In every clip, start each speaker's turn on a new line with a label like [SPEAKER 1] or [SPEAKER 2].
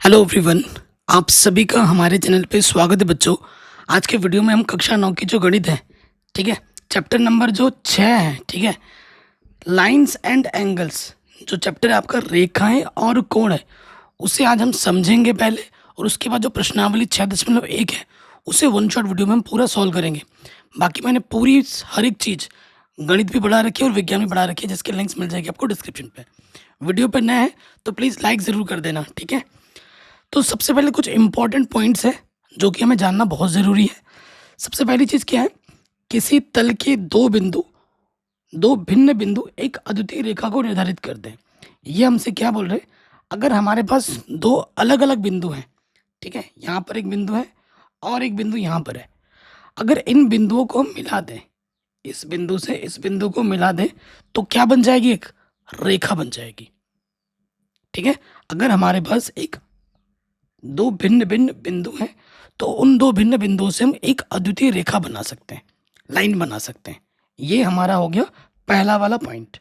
[SPEAKER 1] Hello everyone. आप सभी का हमारे चैनल पे स्वागत है बच्चों। आज के वीडियो में हम कक्षा 9 की जो गणित है, ठीक है, चैप्टर नंबर जो 6 है, ठीक है, लाइंस एंड एंगल्स, जो चैप्टर है आपका रेखाएं और कोण है, उसे आज हम समझेंगे पहले। और उसके बाद जो प्रश्नावली 6.1 है उसे वन शॉट वीडियो में हम पूरा सॉल्व करेंगे। बाकी मैंने पूरी हर एक चीज़ गणित भी बढ़ा रखी है और विज्ञान भी बढ़ा रखी है, जिसके लिंक्स मिल जाएगी आपको डिस्क्रिप्शन पे। वीडियो पर नया है तो प्लीज़ लाइक ज़रूर कर देना, ठीक है। तो सबसे पहले कुछ इंपॉर्टेंट पॉइंट्स हैं जो कि हमें जानना बहुत ज़रूरी है। सबसे पहली चीज़ क्या है, किसी तल के दो भिन्न बिंदु एक अद्वितीय रेखा को निर्धारित करते हैं। ये हमसे क्या बोल रहे हैं, अगर हमारे पास दो अलग अलग बिंदु हैं, ठीक है, यहाँ पर एक बिंदु है और एक बिंदु यहाँ पर है, अगर इन बिंदुओं को हम मिला दें, इस बिंदु से इस बिंदु को मिला दें, तो क्या बन जाएगी, एक रेखा बन जाएगी, ठीक है। अगर हमारे पास एक दो भिन्न भिन्न बिंदु हैं तो उन दो भिन्न बिंदुओं से हम एक अद्वितीय रेखा बना सकते हैं, लाइन बना सकते हैं। ये हमारा हो गया पहला वाला पॉइंट।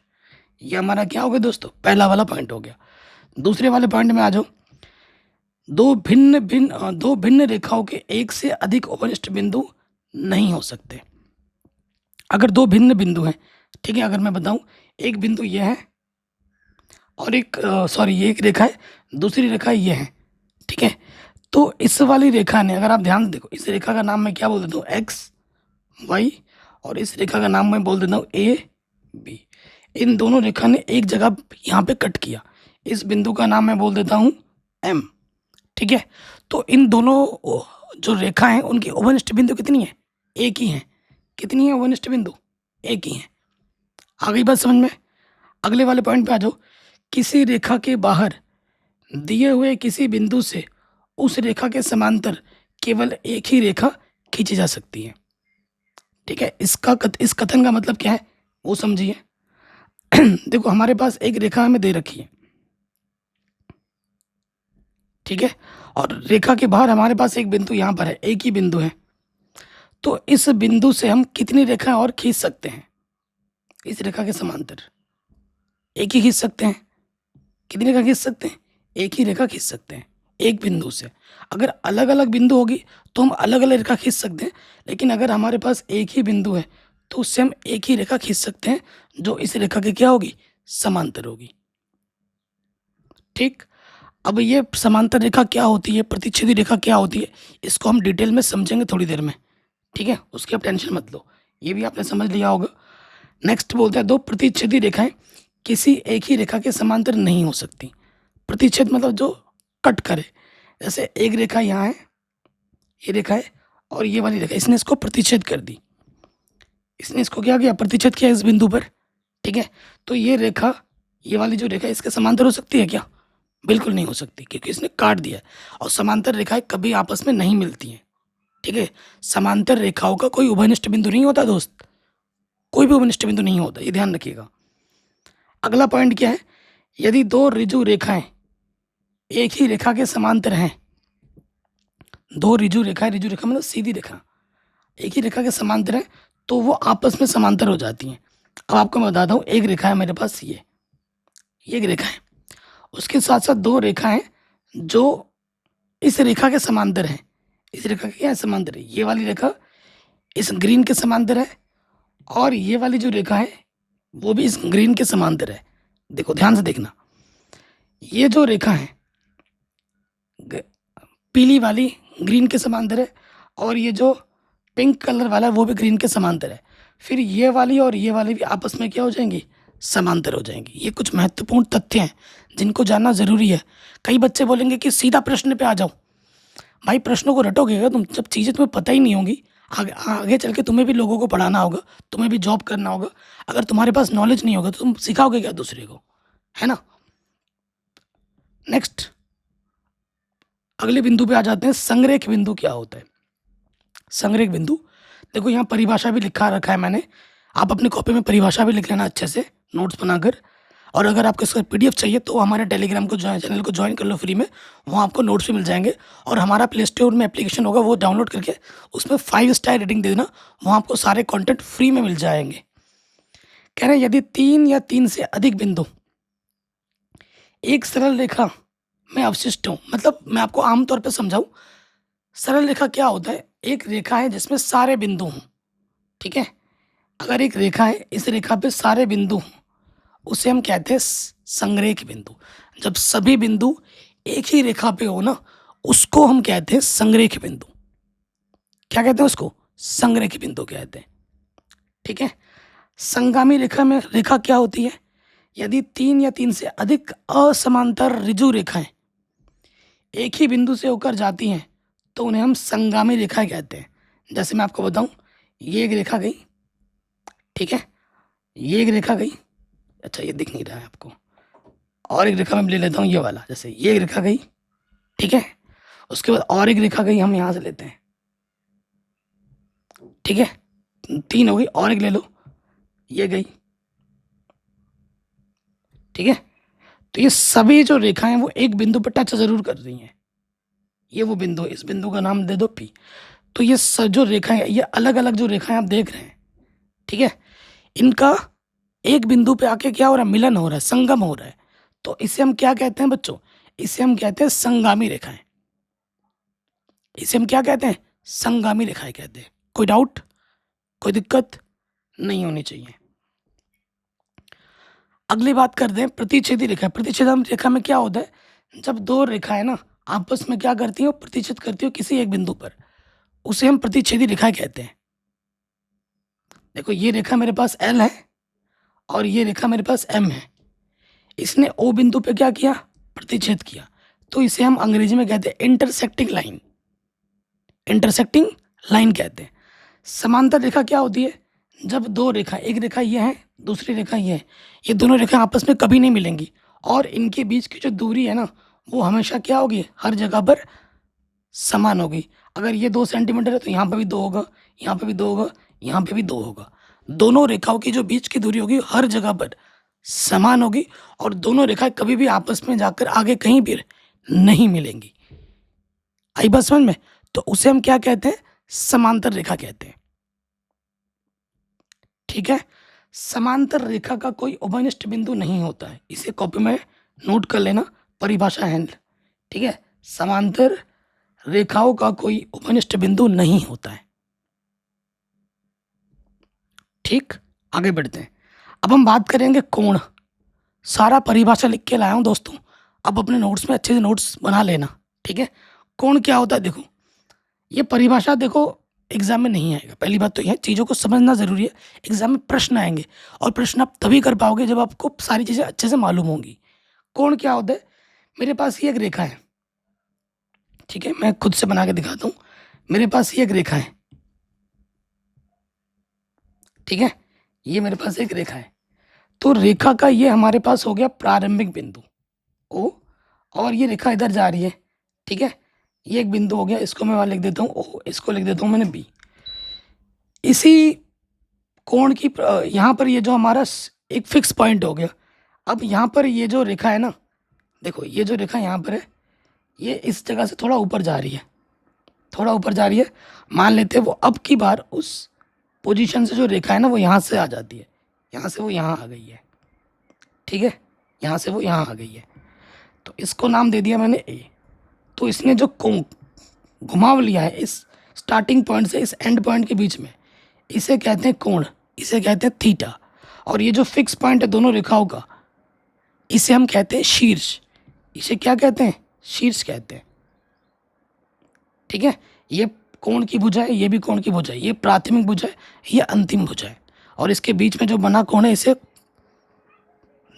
[SPEAKER 1] ये हमारा क्या हो गया दोस्तों, पहला वाला पॉइंट हो गया। दूसरे वाले पॉइंट में आ जाओ, दो भिन्न रेखाओं के एक से अधिक उपनिष्ठ बिंदु नहीं हो सकते। अगर दो भिन्न बिंदु हैं, ठीक है, अगर मैं बताऊं, एक बिंदु ये है और एक ये एक रेखा है, दूसरी रेखा ये है, ठीक है। तो इस वाली रेखा ने, अगर आप ध्यान से देखो, इस रेखा का नाम मैं क्या बोल देता हूँ, एक्स वाई, और इस रेखा का नाम मैं बोल देता हूँ ए बी। इन दोनों रेखा ने एक जगह यहाँ पे कट किया, इस बिंदु का नाम मैं बोल देता हूँ एम, ठीक है। तो इन दोनों जो रेखा हैं उनकी उभयनिष्ठ बिंदु कितनी है, एक ही है। कितनी है उभयनिष्ठ बिंदु, एक ही है। आ गई बात समझ में। अगले वाले पॉइंट पे आ जाओ, किसी रेखा के बाहर दिए हुए किसी बिंदु से उस रेखा के समांतर केवल एक ही रेखा खींची जा सकती है, ठीक है। इस कथन का मतलब क्या है वो समझिए। देखो, हमारे पास एक रेखा हमें दे रखी है, ठीक है, और रेखा के बाहर हमारे पास एक बिंदु यहाँ पर है, एक ही बिंदु है। तो इस बिंदु से हम कितनी रेखाएं और खींच सकते हैं, इस रेखा के समांतर एक ही खींच सकते हैं। कितनी रेखा खींच सकते हैं, एक ही रेखा खींच सकते हैं एक बिंदु से। अगर अलग अलग बिंदु होगी तो हम अलग अलग रेखा खींच सकते हैं, लेकिन अगर हमारे पास एक ही बिंदु है तो उससे हम एक ही रेखा खींच सकते हैं जो इस रेखा की क्या होगी, समांतर होगी, ठीक। अब ये समांतर रेखा क्या होती है, प्रतिच्छेदी रेखा क्या होती है, इसको हम डिटेल में समझेंगे थोड़ी देर में, ठीक है। उसकी आप टेंशन मत लो, ये भी आपने समझ लिया होगा। नेक्स्ट बोलते हैं, दो प्रतिच्छेदी रेखाएं किसी एक ही रेखा के समांतर नहीं हो सकती। प्रतिच्छेद मतलब जो कट करे, जैसे एक रेखा यहाँ है, ये रेखा है, और ये वाली रेखा, इसने इसको प्रतिच्छेद कर दी, इसने इसको क्या किया, प्रतिच्छेद किया इस बिंदु पर, ठीक है। तो ये रेखा, ये वाली जो रेखा है, इसके समांतर हो सकती है क्या, बिल्कुल नहीं हो सकती, क्योंकि इसने काट दिया है। और समांतर रेखाएं कभी आपस में नहीं मिलती हैं, ठीक है। समांतर रेखाओं का कोई उभयनिष्ठ बिंदु नहीं होता दोस्त, कोई भी उभयनिष्ठ बिंदु नहीं होता, ये ध्यान रखिएगा। अगला पॉइंट क्या है, यदि दो ऋजु रेखाएं एक ही रेखा के समांतर हैं, दो ऋजु रेखा मतलब सीधी रेखा एक ही रेखा के समांतर है, तो वो आपस में समांतर हो जाती हैं। अब आपको मैं बताता हूँ, एक रेखा है मेरे पास, ये एक रेखा है, उसके साथ साथ दो रेखा है जो इस रेखा के समांतर है। इस रेखा के क्या है, समांतर है। ये वाली रेखा इस ग्रीन के समांतर है, और ये वाली जो रेखा है वो भी इस ग्रीन के समांतर है। देखो ध्यान से देखना, ये जो रेखा है पीली वाली ग्रीन के समांतर है, और ये जो पिंक कलर वाला है वो भी ग्रीन के समांतर है। फिर ये वाली और ये वाली भी आपस में क्या हो जाएंगी, समांतर हो जाएंगी। ये कुछ महत्वपूर्ण तथ्य हैं जिनको जानना ज़रूरी है। कई बच्चे बोलेंगे कि सीधा प्रश्न पे आ जाओ। भाई, प्रश्नों को रटोगे तुम, जब चीज़ें तुम्हें पता ही नहीं होंगी, आगे आगे चल के तुम्हें भी लोगों को पढ़ाना होगा, तुम्हें भी जॉब करना होगा। अगर तुम्हारे पास नॉलेज नहीं होगा तो तुम सिखाओगे क्या दूसरे को, है ना। नेक्स्ट अगले बिंदु पे आ जाते हैं, संरेख बिंदु क्या होता है। संरेख बिंदु, देखो यहाँ परिभाषा भी लिखा रखा है मैंने, आप अपनी कॉपी में परिभाषा भी लिख लेना अच्छे से नोट्स बनाकर। और अगर आपको इसका पीडीएफ चाहिए तो हमारे टेलीग्राम को चैनल को ज्वाइन कर लो फ्री में, वहाँ आपको नोट्स भी मिल जाएंगे। और हमारा प्ले स्टोर में एप्लीकेशन होगा, वो डाउनलोड करके उसमें 5 स्टार रेटिंग दे देना, वहाँ आपको सारे कंटेंट फ्री में मिल जाएंगे। कह रहे हैं, यदि तीन या तीन से अधिक बिंदु एक सरल रेखा में अवशिष्ट हूँ। मतलब मैं आपको आमतौर पे समझाऊँ, सरल रेखा क्या होता है? एक रेखा है जिसमें सारे बिंदु हों, ठीक है? अगर एक रेखा है, इस रेखा पे सारे बिंदु हों, उसे हम कहते हैं संरेख बिंदु। जब सभी बिंदु एक ही रेखा पे हो ना, उसको हम कहते हैं संरेख बिंदु। क्या कहते हैं उसको? संरेख बिंदु कहते हैं, ठीक है? संगामी रेखा में रेखा क्या होती है? यदि 3 या 3 से अधिक असमांतर ऋजु रेखाएं एक ही बिंदु से होकर जाती हैं, तो उन्हें हम संगामी रेखाएं कहते हैं। जैसे मैं आपको बताऊं, ये एक रेखा गई, ठीक है? ये एक रेखा गई, अच्छा ये दिख नहीं रहा है आपको, और एक रेखा मैं ले लेता हूँ ये वाला। जैसे ये एक रेखा गई, ठीक है? उसके बाद और एक रेखा गई, हम यहाँ से लेते हैं, ठीक है? 3 हो गई, और एक ले लो, ये गई, ठीक है? तो ये सभी जो रेखाएं वो एक बिंदु पर टच जरूर कर रही हैं। ये वो बिंदु है, इस बिंदु का नाम दे दो P। तो ये जो रेखाएं, ये अलग अलग जो रेखाएं आप देख रहे हैं, ठीक है, इनका एक बिंदु पे आके क्या हो रहा है? मिलन हो रहा है, संगम हो रहा है। तो इसे हम क्या कहते हैं बच्चों? इसे हम कहते हैं संगामी रेखाएं। इसे हम क्या कहते हैं? संगामी रेखाएं कहते हैं। कोई डाउट, कोई दिक्कत नहीं होनी चाहिए। अगली बात करते हैं प्रतिच्छेदी रेखा। प्रतिच्छेदन रेखा में क्या होता है? जब दो रेखाएं ना आपस में क्या करती हो? प्रतिच्छेद करती हो किसी एक बिंदु पर, उसे हम प्रतिच्छेदी रेखा कहते हैं। देखो ये रेखा मेरे पास L है और ये रेखा मेरे पास M है। इसने O बिंदु पे क्या किया? प्रतिच्छेद किया। तो इसे हम अंग्रेजी में कहते हैं इंटरसेक्टिंग लाइन। इंटरसेक्टिंग लाइन कहते हैं। समांतर रेखा क्या होती है? जब दो रेखा, एक रेखा ये है, दूसरी रेखा ये है, ये दोनों रेखा आपस में कभी नहीं मिलेंगी और इनके बीच की जो दूरी है ना, वो हमेशा क्या होगी? हर जगह पर समान होगी। अगर ये 2 सेंटीमीटर है तो यहाँ पे भी 2 होगा, यहाँ पे भी 2 होगा, यहाँ पे भी 2 होगा। दोनों रेखाओं की जो बीच की दूरी होगी हर जगह पर समान होगी और दोनों रेखाएं कभी भी आपस में जाकर आगे कहीं भी नहीं मिलेंगी। आई बात समझ में? तो उसे हम क्या कहते हैं? समांतर रेखा कहते हैं, ठीक है? समांतर रेखा का कोई उभयनिष्ठ बिंदु नहीं होता है। इसे कॉपी में नोट कर लेना, परिभाषा है, ठीक है? समांतर रेखाओं का कोई उभयनिष्ठ बिंदु नहीं होता है, ठीक? आगे बढ़ते हैं। अब हम बात करेंगे कोण। सारा परिभाषा लिख के लाया हूं दोस्तों, अब अपने नोट्स में अच्छे से नोट्स बना लेना, ठीक है? कोण क्या होता है? देखो ये परिभाषा देखो एग्जाम में नहीं आएगा। पहली बात तो यह चीज़ों को समझना ज़रूरी है। एग्जाम में प्रश्न आएंगे और प्रश्न आप तभी कर पाओगे जब आपको सारी चीज़ें अच्छे से मालूम होंगी। कोण क्या होता है? मेरे पास ये एक रेखा है, ठीक है? मैं खुद से बना के दिखाता हूँ। मेरे पास ये एक रेखा है, ठीक है? ये मेरे पास एक रेखा है। तो रेखा का ये हमारे पास हो गया प्रारंभिक बिंदु O, और ये रेखा इधर जा रही है, ठीक है? ये एक बिंदु हो गया, इसको मैं वहाँ लिख देता हूँ O, इसको लिख देता हूँ मैंने B। इसी कोण की यहाँ पर ये जो हमारा एक फिक्स पॉइंट हो गया। अब यहाँ पर ये जो रेखा है ना, देखो ये जो रेखा यहाँ पर है, ये इस जगह से थोड़ा ऊपर जा रही है, थोड़ा ऊपर जा रही है। मान लेते हैं वो अब की बार उस पोजीशन से जो रेखा है ना वो यहाँ से आ जाती है, यहाँ से वो यहाँ आ गई है, ठीक है? यहाँ से वो यहाँ आ गई है, तो इसको नाम दे दिया मैंने A। तो इसने जो कोण घुमाव लिया है इस स्टार्टिंग पॉइंट से इस एंड पॉइंट के बीच में, इसे कहते हैं कोण, इसे कहते हैं थीटा। और ये जो फिक्स पॉइंट है दोनों रेखाओं का, इसे हम कहते हैं शीर्ष। इसे क्या कहते हैं? शीर्ष कहते हैं, ठीक है? ये कोण की भुजा है, ये भी कोण की भुजा है, ये प्राथमिक भुजा है, ये अंतिम भुजा है, और इसके बीच में जो बना कोण है, इसे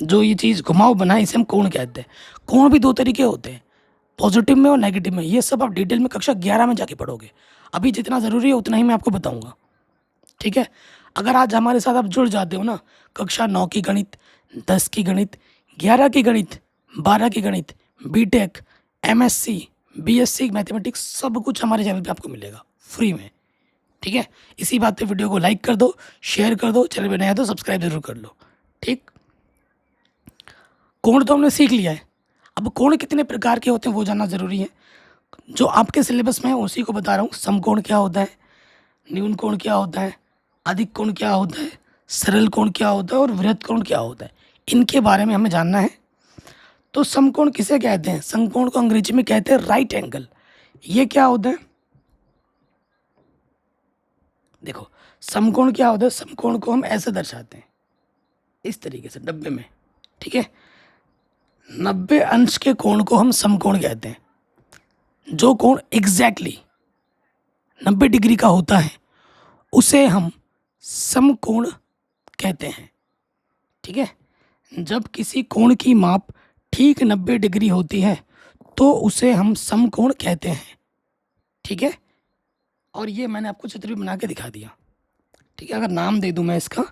[SPEAKER 1] जो ये चीज़ घुमाव बना है, इसे हम कोण कहते हैं। कोण भी 2 तरीके होते हैं, पॉजिटिव में और नेगेटिव में। ये सब आप डिटेल में कक्षा 11 में जाके पढ़ोगे। अभी जितना ज़रूरी है उतना ही मैं आपको बताऊंगा, ठीक है? अगर आज हमारे साथ आप जुड़ जाते हो ना, कक्षा 9 की गणित, 10 की गणित, 11 की गणित, 12 की गणित, बीटेक, MSc, BSc मैथमेटिक्स, सब कुछ हमारे चैनल पे आपको मिलेगा फ्री में, ठीक है? इसी बात पे वीडियो को लाइक कर दो, शेयर कर दो, चैनल पे नया तो सब्सक्राइब जरूर कर लो, ठीक? कोण तो हमने सीख लिया है। अब कोण कितने प्रकार के होते हैं वो जानना ज़रूरी है। जो आपके सिलेबस में है उसी को बता रहा हूँ। समकोण क्या होता है, न्यून कोण क्या होता है, अधिक कोण क्या होता है, सरल कोण क्या होता है और वृहत कोण क्या होता है, इनके बारे में हमें जानना है। तो समकोण किसे कहते हैं? समकोण को अंग्रेजी में कहते हैं राइट एंगल। ये क्या होता है? देखो समकोण क्या होता है? समकोण को हम ऐसे दर्शाते हैं, इस तरीके से 90 में, ठीक है। 90 अंश के कोण को हम समकोण कहते हैं। जो कोण एग्जैक्टली 90 डिग्री का होता है उसे हम समकोण कहते हैं, ठीक है। जब किसी कोण की माप ठीक 90 डिग्री होती है तो उसे हम समकोण कहते हैं, ठीक है। और ये मैंने आपको चित्र भी बना के दिखा दिया, ठीक है। अगर नाम दे दूं मैं इसका,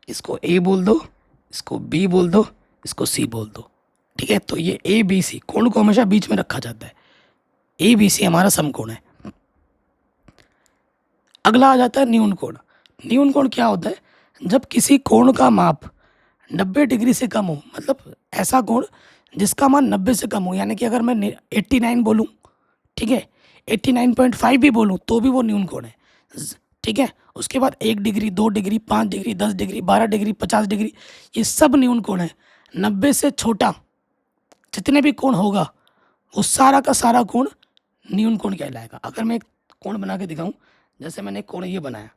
[SPEAKER 1] इसको ए बोल दो, इसको बी बोल दो, इसको सी बोल दो, ठीक है। तो ये ए बी सी कोण को हमेशा बीच में रखा जाता है। ए बी सी हमारा समकोण है। अगला आ जाता है न्यून कोण। न्यून कोण क्या होता है? जब किसी कोण का माप 90 डिग्री से कम हो, मतलब ऐसा कोण जिसका मान 90 से कम हो, यानी कि अगर मैं 89 बोलूँ, ठीक है, 89.5 भी बोलूँ तो भी वो न्यून कोण है, ठीक है। उसके बाद 1 degree, 2 degree, 5 degree, 10 degree, 12 degree, 50 degree, ये सब न्यून कोण है। 90 से छोटा जितने भी कोण होगा वो सारा का सारा कोण न्यून कोण कहलाएगा। अगर मैं एक कोण बना के दिखाऊं, जैसे मैंने एक कोण ये बनाया,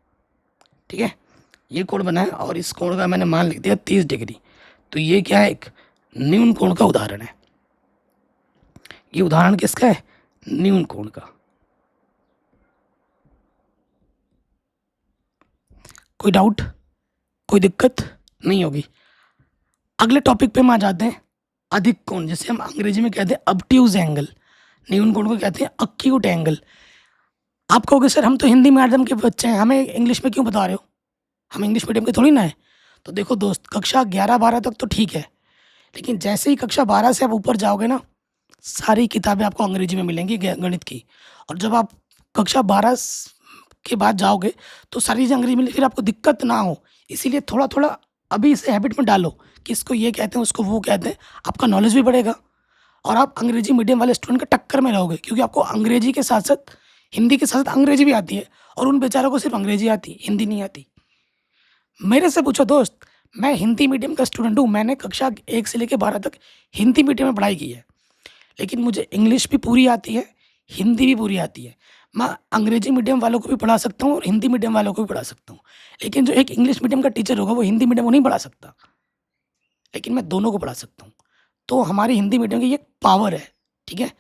[SPEAKER 1] ठीक है, ये कोण बनाया और इस कोण का मैंने मान लिख दिया 30 डिग्री, तो ये क्या है? एक न्यून कोण का उदाहरण है। ये उदाहरण किसका है? न्यून कोण का। कोई डाउट, कोई दिक्कत नहीं होगी। अगले टॉपिक पे हम आ जाते हैं, अधिक कोण, जिसे हम अंग्रेजी में कहते हैं ऑब्ट्यूज एंगल। न्यून कोण को कहते हैं अक्यूट एंगल। आप कहोगे सर हम तो हिंदी मीडियम के बच्चे हैं, हमें इंग्लिश में क्यों बता रहे हो? हम इंग्लिश मीडियम के थोड़ी ना है। तो देखो दोस्त, कक्षा 11-12 तक तो ठीक है, लेकिन जैसे ही कक्षा 12 से आप ऊपर जाओगे ना, सारी किताबें आपको अंग्रेजी में मिलेंगी गणित की। और जब आप कक्षा 12 के बाद जाओगे तो सारी चीज़ें अंग्रेजी में, फिर आपको दिक्कत ना हो, इसीलिए थोड़ा थोड़ा अभी इसे हैबिट में डालो कि इसको ये कहते हैं, उसको वो कहते हैं। आपका नॉलेज भी बढ़ेगा और आप अंग्रेजी मीडियम वाले स्टूडेंट के टक्कर में रहोगे, क्योंकि आपको अंग्रेजी के साथ साथ हिंदी के साथ साथ अंग्रेजी भी आती है, और उन बेचारों को सिर्फ अंग्रेजी आती है, हिंदी नहीं आती। मेरे से पूछो दोस्त, मैं हिंदी मीडियम का स्टूडेंट हूँ, मैंने कक्षा 1 से लेकर 12 तक हिंदी मीडियम में पढ़ाई की है, लेकिन मुझे इंग्लिश भी पूरी आती है, हिंदी भी पूरी आती है। मैं अंग्रेजी मीडियम वालों को भी पढ़ा सकता हूँ और हिंदी मीडियम वालों को भी पढ़ा सकता हूँ, लेकिन जो एक इंग्लिश मीडियम का टीचर होगा वो हिंदी मीडियम को नहीं पढ़ा सकता, लेकिन मैं दोनों को पढ़ा सकता हूँ। तो हमारी हिंदी मीडियम की ये पावर है, ठीक है।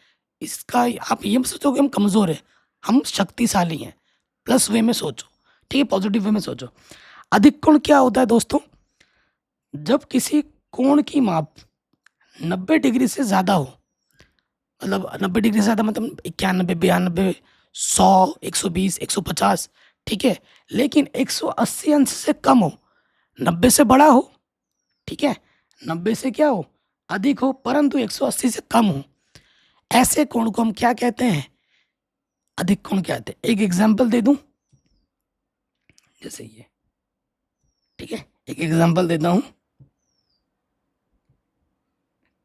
[SPEAKER 1] इसका आप ये मत सोचो कि हम कमज़ोर हैं, हम शक्तिशाली हैं। प्लस वे में सोचो, ठीक है, पॉजिटिव वे में सोचो। अधिक कोण क्या होता है दोस्तों? जब किसी कोण की माप 90 डिग्री से ज़्यादा हो, मतलब 90 डिग्री से ज़्यादा मतलब 91, 92, 100, 120, 150, ठीक है, लेकिन 180 अंश से कम हो, 90 से बड़ा हो, ठीक है, 90 से क्या हो? अधिक हो, परंतु 180 से कम हो, ऐसे कोण को हम क्या कहते हैं? अधिक कोण कहते हैं। एक एग्जाम्पल दे दूं, जैसे ये, ठीक है, एक एग्जाम्पल देता हूं,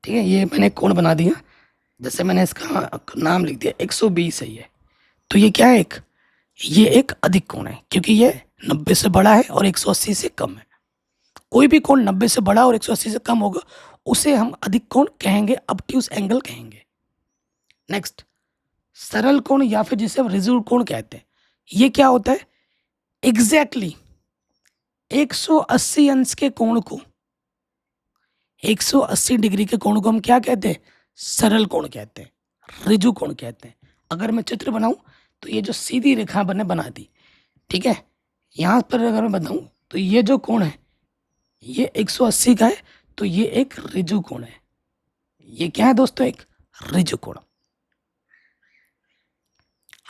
[SPEAKER 1] ठीक है। ये मैंने कोण बना दिया, जैसे मैंने इसका नाम लिख दिया 120 है ये, तो ये क्या है? ये एक अधिक कोण है, क्योंकि ये 90 से बड़ा है और 180 से कम है। कोई भी कोण 90 से बड़ा और 180 से कम होगा उसे हम अधिक कोण कहेंगे, ऑब्ट्यूज एंगल कहेंगे। नेक्स्ट, सरल कोण या फिर जिसे हम रिजिड कोण कहते हैं। ये क्या होता है? एग्जैक्टली 180 अंश के कोण को, 180 डिग्री के कोण को हम क्या कहते हैं? सरल कोण कहते हैं, ऋजु कोण कहते हैं। अगर मैं चित्र बनाऊं तो ये जो सीधी रेखा मैंने बना दी, ठीक है, यहाँ पर अगर मैं बताऊं तो ये जो कोण है ये 180 का है, तो ये एक ऋजु कोण है। ये क्या है दोस्तों? एक ऋजु कोण।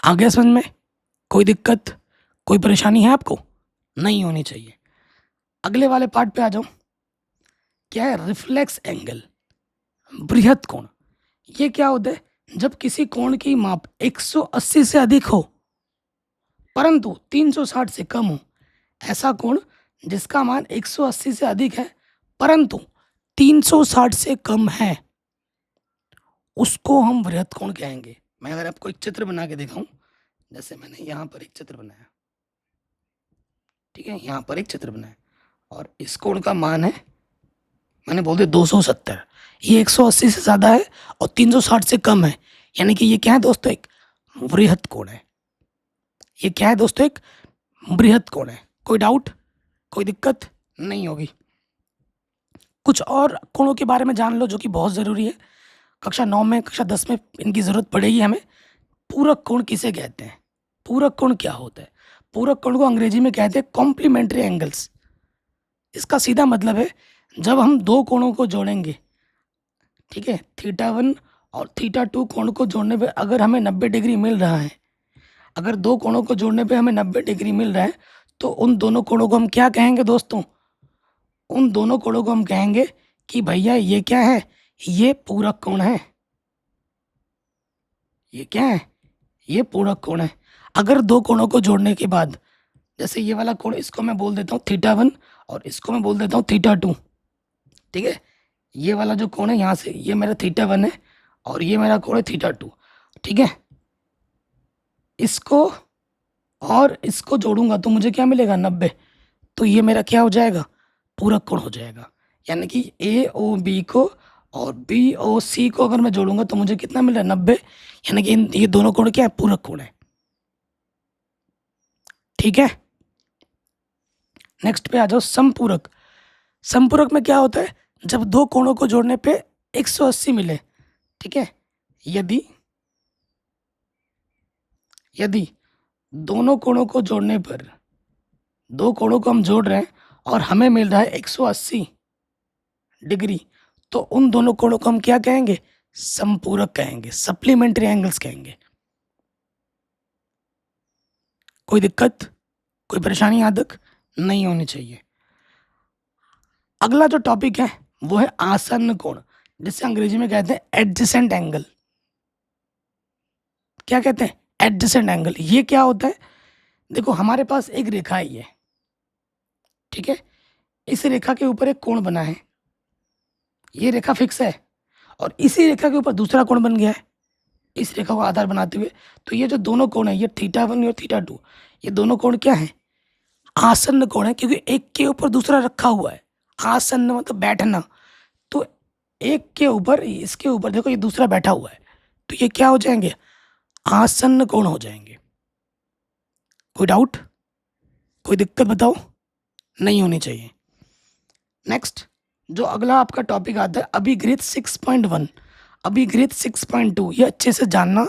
[SPEAKER 1] आ गया समझ में? कोई दिक्कत, कोई परेशानी है आपको? नहीं होनी चाहिए। अगले वाले पार्ट पे आ जाओ। क्या है? रिफ्लेक्स एंगल, बृहत कोण। ये क्या होता है? जब किसी कोण की माप 180 से अधिक हो परंतु 360 से कम हो, ऐसा कोण जिसका मान 180 से अधिक है परंतु 360 से कम है, उसको हम बृहत कोण कहेंगे। मैं अगर आपको एक चित्र बना के दिखाऊं, जैसे मैंने यहाँ पर एक चित्र बनाया, ठीक है, यहाँ पर एक चित्र बनाया और इस कोण का मान है, मैंने बोल दिया 270, ये 180 से ज़्यादा है और 360 से कम है, यानी कि ये क्या है दोस्तों, एक बृहद कोण है। ये क्या है दोस्तों, एक बृहद कोण है। कोई डाउट, कोई दिक्कत नहीं होगी। कुछ और कोणों के बारे में जान लो जो कि बहुत ज़रूरी है। कक्षा 9 में, कक्षा 10 में इनकी ज़रूरत पड़ेगी हमें। पूरक कोण किसे कहते हैं? पूरक कोण क्या होता है? पूरक कोण को अंग्रेजी में कहते हैं कॉम्प्लीमेंट्री एंगल्स। इसका सीधा मतलब है जब हम दो कोणों को जोड़ेंगे, ठीक है, θ1 और θ2 कोण को जोड़ने पे अगर हमें 90 डिग्री मिल रहा है, अगर दो कोणों को जोड़ने पे हमें 90 डिग्री मिल रहा है, तो उन दोनों कोणों को हम क्या कहेंगे दोस्तों? उन दोनों कोणों को हम कहेंगे कि भैया ये क्या है, ये पूरक कोण है। ये क्या है? ये पूरक कोण है। अगर दो कोणों को जोड़ने के बाद, जैसे ये वाला कोण, इसको मैं बोल देता हूँ θ1 और इसको मैं बोल देता हूँ θ2, ठीक है। ये वाला जो कोण है यहाँ से, ये मेरा θ1 है और ये मेरा कोण है θ2, ठीक है। इसको और इसको जोड़ूंगा तो मुझे क्या मिलेगा, 90। तो ये मेरा क्या हो जाएगा, पूरक कोण हो जाएगा। यानी कि ए ओ बी को और बी ओ सी को अगर मैं जोड़ूंगा तो मुझे कितना मिल रहा है, 90। यानी कि ये दोनों कोण क्या है, पूरक कोण है, ठीक है। नेक्स्ट पे आ जाओ, समपूरक। समपूरक में क्या होता है, जब दो कोणों को जोड़ने पे 180 मिले, ठीक है। यदि यदि दोनों कोणों को जोड़ने पर, दो कोणों को हम जोड़ रहे हैं और हमें मिल रहा है 180 डिग्री, तो उन दोनों कोणों को हम क्या कहेंगे, समपूरक कहेंगे, सप्लीमेंट्री एंगल्स कहेंगे। कोई दिक्कत, कोई परेशानी यहाँ तक नहीं होनी चाहिए। अगला जो टॉपिक है वो है आसन्न कोण, जिसे अंग्रेजी में कहते हैं एडजेसेंट एंगल। क्या कहते हैं, एडजेसेंट एंगल। ये क्या होता है, देखो हमारे पास एक रेखा है ये, ठीक है। इस रेखा के ऊपर एक कोण बना है, ये रेखा फिक्स है, और इसी रेखा के ऊपर दूसरा कोण बन गया है इस रेखा को आधार बनाते हुए। तो ये जो दोनों कोण है, ये θ1 और θ2, ये दोनों कोण क्या है, आसन्न कोण है, क्योंकि एक के ऊपर दूसरा रखा हुआ है। आसन्न मतलब बैठना, तो एक के ऊपर, इसके ऊपर देखो ये दूसरा बैठा हुआ है, तो ये क्या हो जाएंगे, आसन्न कोण हो जाएंगे। कोई डाउट, कोई दिक्कत बताओ, नहीं होनी चाहिए। नेक्स्ट जो अगला आपका टॉपिक आता है, अभिगृहित 6.1, अभिगृहित 6.2। ये अच्छे से जानना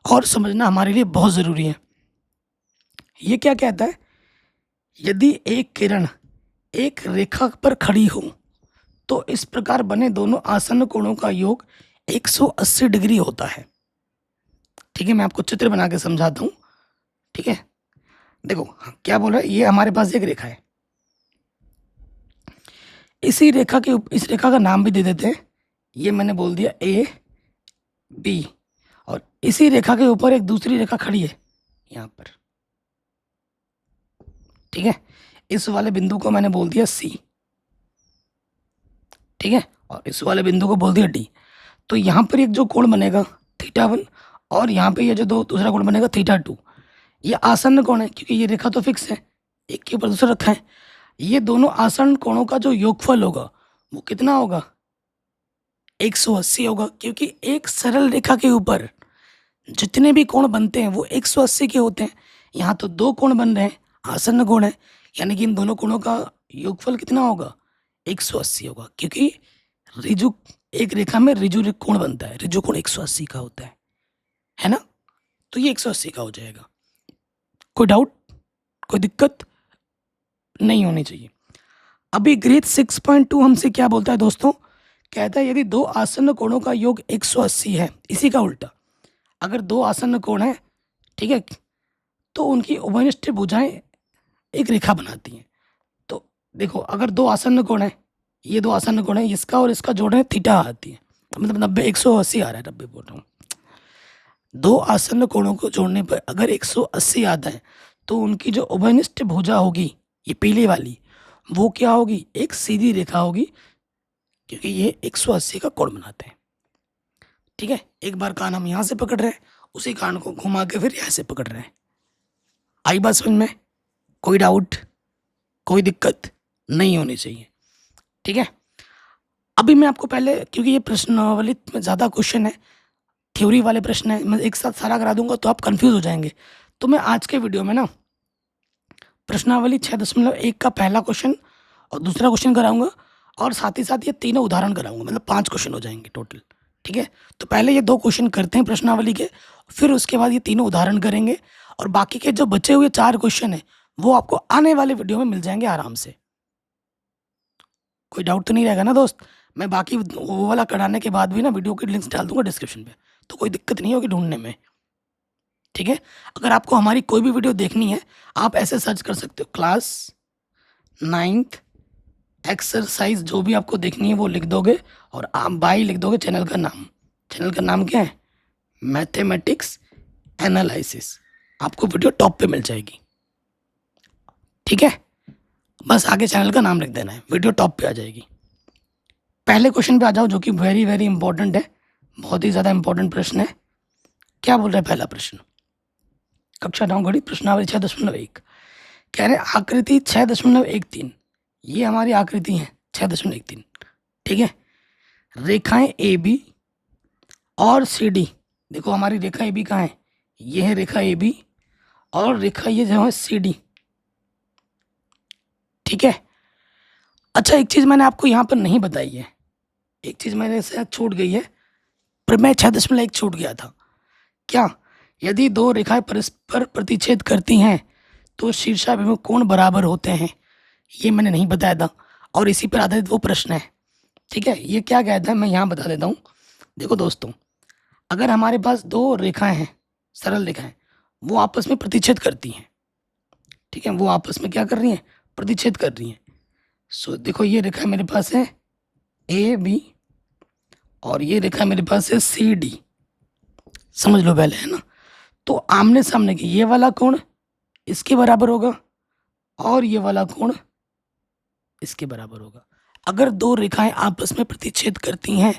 [SPEAKER 1] और समझना हमारे लिए बहुत ज़रूरी है। ये क्या कहता है, यदि एक किरण एक रेखा पर खड़ी हो तो इस प्रकार बने दोनों आसन्न कोणों का योग 180 डिग्री होता है, ठीक है। मैं आपको चित्र बना के समझाता हूँ, ठीक है। देखो क्या बोल रहा है, ये हमारे पास एक रेखा है, इसी रेखा के इस रेखा का नाम भी दे देते हैं, ये मैंने बोल दिया ए बी, और इसी रेखा के ऊपर एक दूसरी रेखा खड़ी है यहाँ पर, ठीक है। इस वाले बिंदु को मैंने बोल दिया सी, ठीक है, और इस वाले बिंदु को बोल दिया डी। तो यहाँ पर एक जो कोण बनेगा θ1 और यहाँ पे ये जो दूसरा कोण बनेगा θ2, ये आसन्न कोण है, क्योंकि ये रेखा तो फिक्स है, एक के ऊपर दूसरा रखा है। ये दोनों आसन्न कोणों का जो योगफल होगा वो कितना होगा, 180 होगा, क्योंकि एक सरल रेखा के ऊपर जितने भी कोण बनते हैं वो 180 के होते हैं। यहाँ तो दो कोण बन रहे हैं, आसन्न कोण है, यानी कि इन दोनों कोणों का योगफल कितना होगा, 180 होगा, क्योंकि ऋजु, एक रेखा में ऋजु कोण बनता है, ऋजु कोण 180 का होता है ना। तो ये 180 का हो जाएगा। कोई डाउट, कोई दिक्कत नहीं होनी चाहिए। अभी गृहीत 6.2 हमसे क्या बोलता है दोस्तों, कहता है यदि दो आसन्न कोणों का योग 180 है, इसी का उल्टा, अगर दो आसन्न कोण है, ठीक है, तो उनकी उभयनिष्ठ भुजाएं एक रेखा बनाती हैं। तो देखो अगर दो आसन्न कोण है, ये दो आसन्न कोण है, इसका और इसका जोड़े थीटा आती है, मतलब 90, 180 आ रहा है, 90 बोल रहा हूँ। दो आसन्न कोणों को जोड़ने पर अगर 180 आता है तो उनकी जो उभयनिष्ठ भुजा होगी, ये पीली वाली, वो क्या होगी, एक सीधी रेखा होगी, क्योंकि ये 180 का कोण बनाते हैं, ठीक है। एक बार कान हम यहाँ से पकड़ रहे हैं, उसी कान को घुमा के फिर यहाँ से पकड़ रहे हैं। आई बात समझ में, कोई डाउट, कोई दिक्कत नहीं होनी चाहिए, ठीक है। अभी मैं आपको पहले, क्योंकि ये प्रश्नावली में ज़्यादा क्वेश्चन है, थ्योरी वाले प्रश्न है, मैं एक साथ सारा करा दूंगा तो आप कंफ्यूज हो जाएंगे। तो मैं आज के वीडियो में ना प्रश्नावली 6.1 का पहला क्वेश्चन और दूसरा क्वेश्चन कराऊंगा, और साथ ही साथ ये तीनों उदाहरण कराऊंगा, मतलब 5 क्वेश्चन हो जाएंगे टोटल। ठीक है, तो पहले ये 2 क्वेश्चन करते हैं प्रश्नावली के, फिर उसके बाद ये तीनों उदाहरण करेंगे, और बाकी के जो बचे हुए 4 क्वेश्चन हैं वो आपको आने वाले वीडियो में मिल जाएंगे आराम से। कोई डाउट तो नहीं रहेगा ना दोस्त? मैं बाकी वो वाला कराने के बाद भी ना वीडियो की लिंक्स डाल दूंगा डिस्क्रिप्शन पे, तो कोई दिक्कत नहीं होगी ढूंढने में। ठीक है, अगर आपको हमारी कोई भी वीडियो देखनी है, आप ऐसे सर्च कर सकते हो, क्लास 9th एक्सरसाइज, जो भी आपको देखनी है वो लिख दोगे, और आप बाई लिख दोगे चैनल का नाम। चैनल का नाम क्या है? Mathematics analysis. आपको वीडियो टॉप पे मिल जाएगी। ठीक है, बस आगे चैनल का नाम लिख देना है, वीडियो टॉप पे आ जाएगी। पहले क्वेश्चन पे आ जाओ, जो कि वेरी वेरी इंपॉर्टेंट है, बहुत ही ज़्यादा इंपॉर्टेंट प्रश्न है। क्या बोल रहा है पहला प्रश्न? कक्षा 9 गणित प्रश्नावली 6.1, कह रहे आकृति 6.13, ये हमारी आकृति है 6.13। ठीक है, रेखाएं ए बी और सी डी, देखो हमारी रेखा ए बी कहाँ है? ये है रेखा ए बी, और रेखा ये जो है सी डी। ठीक है, अच्छा एक चीज़ मैंने आपको यहाँ पर नहीं बताई है, एक चीज़ मैंने शायद छूट गई है, पर मैं 6.1 छूट गया था। क्या? यदि 2 रेखाएं परस्पर प्रतिच्छेद करती हैं तो शीर्षाभिमुख कोण बराबर होते हैं, ये मैंने नहीं बताया था, और इसी पर आधारित वो प्रश्न है। ठीक है, ये क्या कहता है मैं यहाँ बता देता हूँ। देखो दोस्तों, अगर हमारे पास 2 रेखाएं हैं, सरल रेखाएं, वो आपस में प्रतिच्छेद करती हैं। ठीक है, वो आपस में क्या कर रही हैं? प्रतिच्छेद कर रही हैं। सो देखो, ये रेखा मेरे पास है ए बी, और ये रेखा मेरे पास है सी डी, समझ लो पहले, है ना? तो आमने सामने की ये वाला कोण इसके बराबर होगा, और ये वाला कोण इसके बराबर होगा। अगर 2 रेखाएं आपस में प्रतिच्छेद करती हैं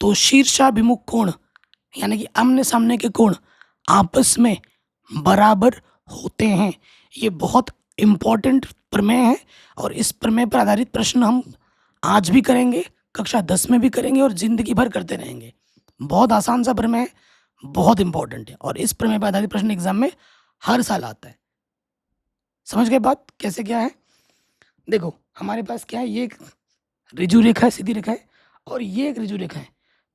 [SPEAKER 1] तो शीर्षाभिमुख कोण, यानी कि आमने सामने के कोण आपस में बराबर होते हैं। ये बहुत इम्पोर्टेंट प्रमेय है, और इस प्रमेय पर आधारित प्रश्न हम आज भी करेंगे, कक्षा 10 में भी करेंगे, और जिंदगी भर करते रहेंगे। बहुत आसान सा प्रमेय है, बहुत इंपॉर्टेंट है, और इस प्रमेय पर आधारित प्रश्न एग्जाम में हर साल आता है। समझ गए बात कैसे क्या है? देखो हमारे पास क्या है, ये एक ऋजु रेखा है, सीधी रेखा है, और ये एक ऋजु रेखा है।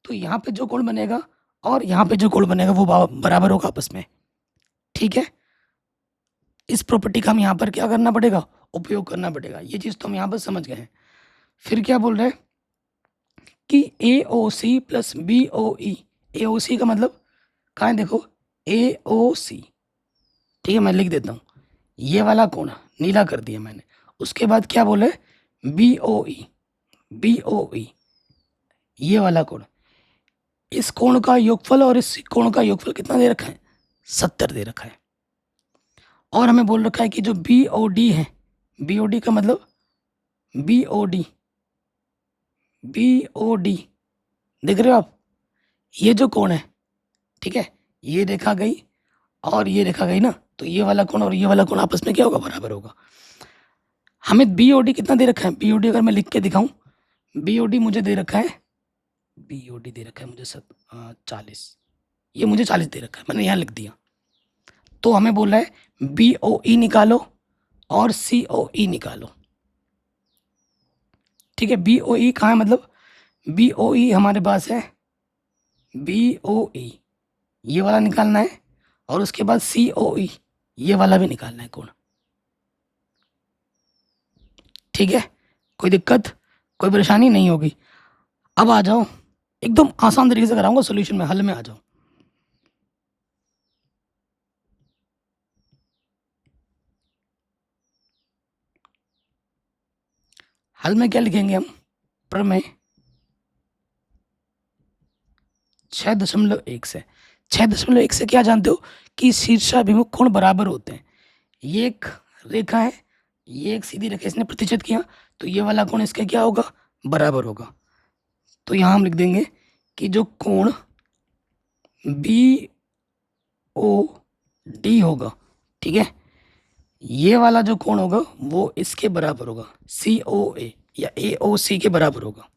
[SPEAKER 1] तो यहाँ पे जो कोण बनेगा और यहाँ पे जो कोण बनेगा वो बराबर होगा आपस में। ठीक है, इस प्रॉपर्टी का हम यहाँ पर क्या करना पड़ेगा? उपयोग करना पड़ेगा। ये चीज़ तो हम यहाँ पर समझ गए हैं। फिर क्या बोल रहे हैं कि ए ओ सी प्लस बी ओ ई, ए ओ सी का मतलब कहाँ है? देखो ए ओ सी। ठीक है, मैं लिख देता हूँ, ये वाला कोण नीला कर दिया मैंने। उसके बाद क्या बोले? बी ओ ई, बी ओ ई, ये वाला कोण, इस कोण का योगफल और इस कोण का योगफल कितना दे रखा है? 70 दे रखा है। और हमें बोल रखा है कि जो बी ओ डी है, बी ओ डी का मतलब B O D, B O D, देख रहे हो आप? ये जो कोण है, ठीक है, ये रेखा गई और ये रेखा गई ना, तो ये वाला कोण और ये वाला कोण आपस में क्या होगा? बराबर होगा। हमें बी ओ डी कितना दे रखा है? बी ओ डी अगर मैं लिख के दिखाऊं, बी ओ डी मुझे दे रखा है, बी ओ डी दे रखा है मुझे 40, ये मुझे 40 दे रखा है, मैंने यहाँ लिख दिया। तो हमें बोल रहा है बी ओ ई निकालो और सी ओ ई निकालो। ठीक है, बी ओ ई कहाँ है? मतलब बी ओ ई हमारे पास है, बी ओ ई ये वाला निकालना है, और उसके बाद सी ओ ई ये वाला भी निकालना है कोण। ठीक है, कोई दिक्कत, कोई परेशानी नहीं होगी। अब आ जाओ, एकदम आसान तरीके से कराऊंगा, सॉल्यूशन में, हल में आ जाओ। हल में क्या लिखेंगे हम? प्रमेय 6.1 से, 6.1 से क्या जानते हो कि शीर्षाभिमुख कोण बराबर होते हैं। ये एक रेखा है, ये एक सीधी रेखा, इसने प्रतिच्छेद किया, तो ये वाला कोण इसके क्या होगा? बराबर होगा। तो यहाँ हम लिख देंगे कि जो कोण बी ओ डी होगा, ठीक है, ये वाला जो कोण होगा वो इसके बराबर होगा, सी ओ ए या ए ओ सी के बराबर होगा।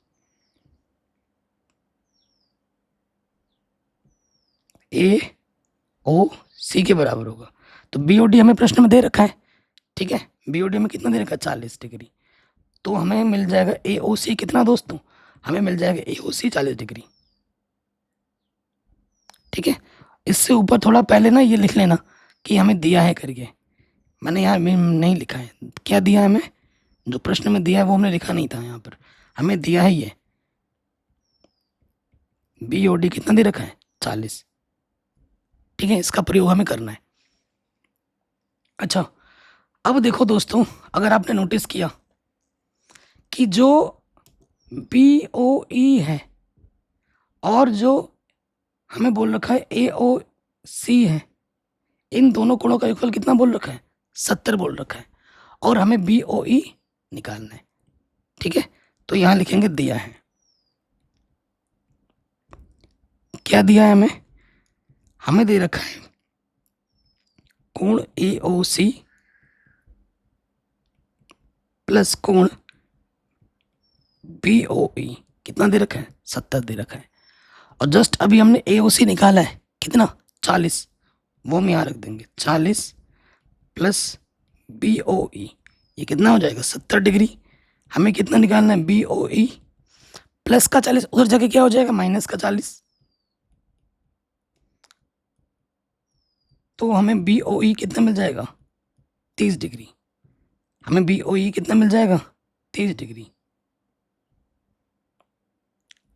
[SPEAKER 1] ए ओ सी के बराबर होगा। तो बी ओ डी हमें प्रश्न में दे रखा है, ठीक है, बी ओ डी हमें कितना दे रखा है 40 डिग्री। तो हमें मिल जाएगा ए ओ सी कितना दोस्तों, हमें मिल जाएगा ए ओ सी 40 डिग्री, ठीक है। इससे ऊपर थोड़ा पहले ना ये लिख लेना कि हमें दिया है करके, मैंने यहाँ नहीं लिखा है, क्या दिया है हमें, जो प्रश्न में दिया है वो हमने लिखा नहीं था यहाँ पर, हमें दिया है ये बी ओ डी कितना दे रखा है 40, ठीक है, इसका प्रयोग हमें करना है। अच्छा, अब देखो दोस्तों, अगर आपने नोटिस किया कि जो बी ओ ई है और जो हमें बोल रखा है ए ओ सी है, इन दोनों कोणों का योगफल कितना बोल रखा है 70 बोल रखा है, और हमें बी ओ ई निकालना है, ठीक है। तो यहाँ लिखेंगे दिया है, क्या दिया है हमें, हमें दे रखा है कोण ए ओ सी प्लस कोण बी ओ ई, कितना दे रखा है 70 दे रखा है, और जस्ट अभी हमने ए ओ सी निकाला है कितना 40, वो हम यहाँ रख देंगे 40 प्लस बी ओ ई, ये कितना हो जाएगा 70 डिग्री। हमें कितना निकालना है बी ओ ई, प्लस का 40 उधर जाके क्या हो जाएगा माइनस का 40, तो हमें बी ओ ई कितना मिल जाएगा 30 डिग्री, हमें बी ओ ई कितना मिल जाएगा 30 डिग्री।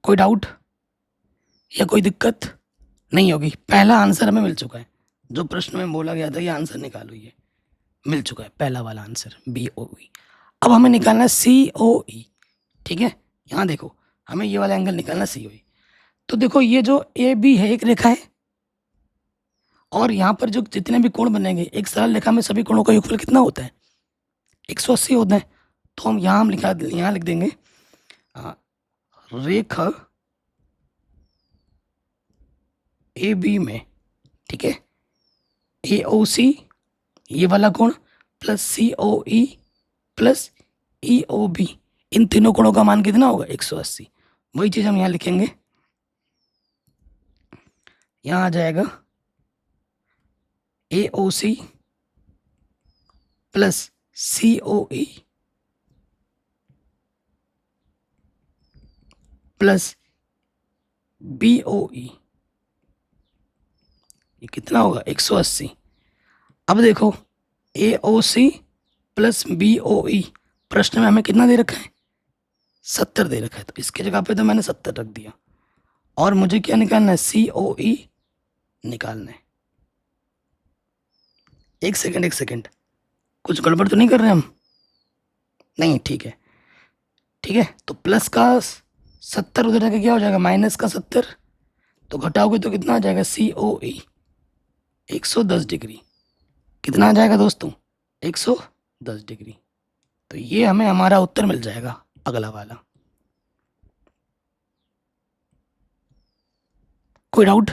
[SPEAKER 1] कोई डाउट या कोई दिक्कत नहीं होगी, पहला आंसर हमें मिल चुका है, जो प्रश्न में बोला गया था ये आंसर निकालो, ये मिल चुका है पहला वाला आंसर बी ओ ई। अब हमें निकालना है सी ओ ई, ठीक है, यहाँ देखो हमें ये वाला एंगल निकालना सी ओ ई। तो देखो ये जो ए बी है एक रेखा है, और यहाँ पर जो जितने भी कोण बनेंगे एक सरल रेखा में सभी कोणों का योगफल कितना होता है 180 होता है। तो हम यहाँ लिख देंगे रेखा ए बी में, ठीक है, ए ओ सी ये वाला कोण प्लस सी ओ ई प्लस ई ओ बी, इन तीनों कोणों का मान कितना होगा 180। वही चीज हम यहाँ लिखेंगे, यहाँ आ जाएगा ए ओ सी प्लस सी ओ ई प्लस बी ओ ई, ये कितना होगा 180। अब देखो ए ओ सी प्लस बी ओ ई, प्रश्न में हमें कितना दे रखा है 70 दे रखा है, तो इसकी जगह पे तो मैंने 70 रख दिया, और मुझे क्या निकालना है सी ओ ई निकालना है। एक सेकंड, कुछ गड़बड़ तो नहीं कर रहे हम, नहीं, ठीक है, ठीक है। तो प्लस का 70 उधर जाके क्या हो जाएगा माइनस का 70, तो घटाओगे तो कितना आ जाएगा सी ओ ई 110 डिग्री, कितना आ जाएगा दोस्तों 110 डिग्री। तो ये हमें हमारा उत्तर मिल जाएगा अगला वाला। कोई डाउट,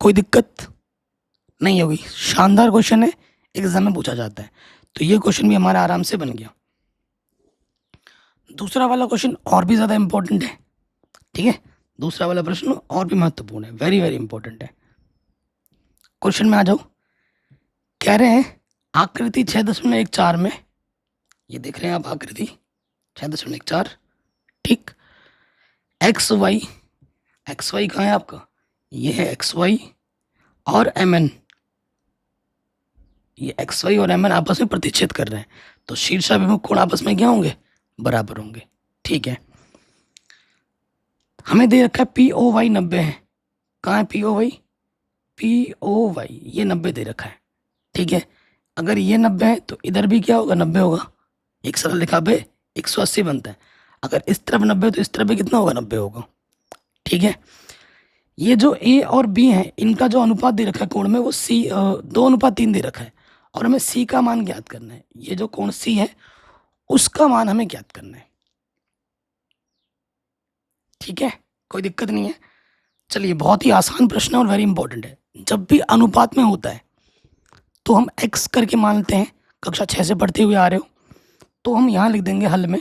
[SPEAKER 1] कोई दिक्कत नहीं होगी, शानदार क्वेश्चन है, एग्जाम में पूछा जाता है, तो ये क्वेश्चन भी हमारा आराम से बन गया। दूसरा वाला क्वेश्चन और भी ज़्यादा इंपॉर्टेंट है, ठीक है, दूसरा वाला प्रश्न और भी महत्वपूर्ण है, वेरी वेरी इंपॉर्टेंट है। क्वेश्चन में आ जाओ, कह रहे हैं आकृति 6.14 में, ये देख रहे हैं आप आकृति 6.14, ठीक, एक्स वाई कहाँ है आपका, ये है एक्स वाई और एम एन, ये एक्स वाई और एम एन आपस में प्रतिच्छेद कर रहे हैं, तो शीर्षाभिमुख कोण आपस में क्या होंगे बराबर होंगे, ठीक है। हमें दे रखा है पी ओ वाई 90 है, कहाँ है पी ओ वाई ये 90 दे रखा है, ठीक है। अगर ये 90 है तो इधर भी क्या होगा 90 होगा, एक सरल रेखा पे 180 बनता है, अगर इस तरफ 90 तो इस तरफ भी कितना होगा 90 होगा, ठीक है। ये जो ए और बी है इनका जो अनुपात दे रखा है कोण में वो सी 2:3 दे रखा है, और हमें सी का मान ज्ञात करना है, ये जो कोण सी है उसका मान हमें ज्ञात करना है, ठीक है, कोई दिक्कत नहीं है। चलिए, बहुत ही आसान प्रश्न है और वेरी इंपॉर्टेंट है। जब भी अनुपात में होता है तो हम x करके मानते हैं, कक्षा 6 से पढ़ते हुए आ रहे हो, तो हम यहाँ लिख देंगे हल में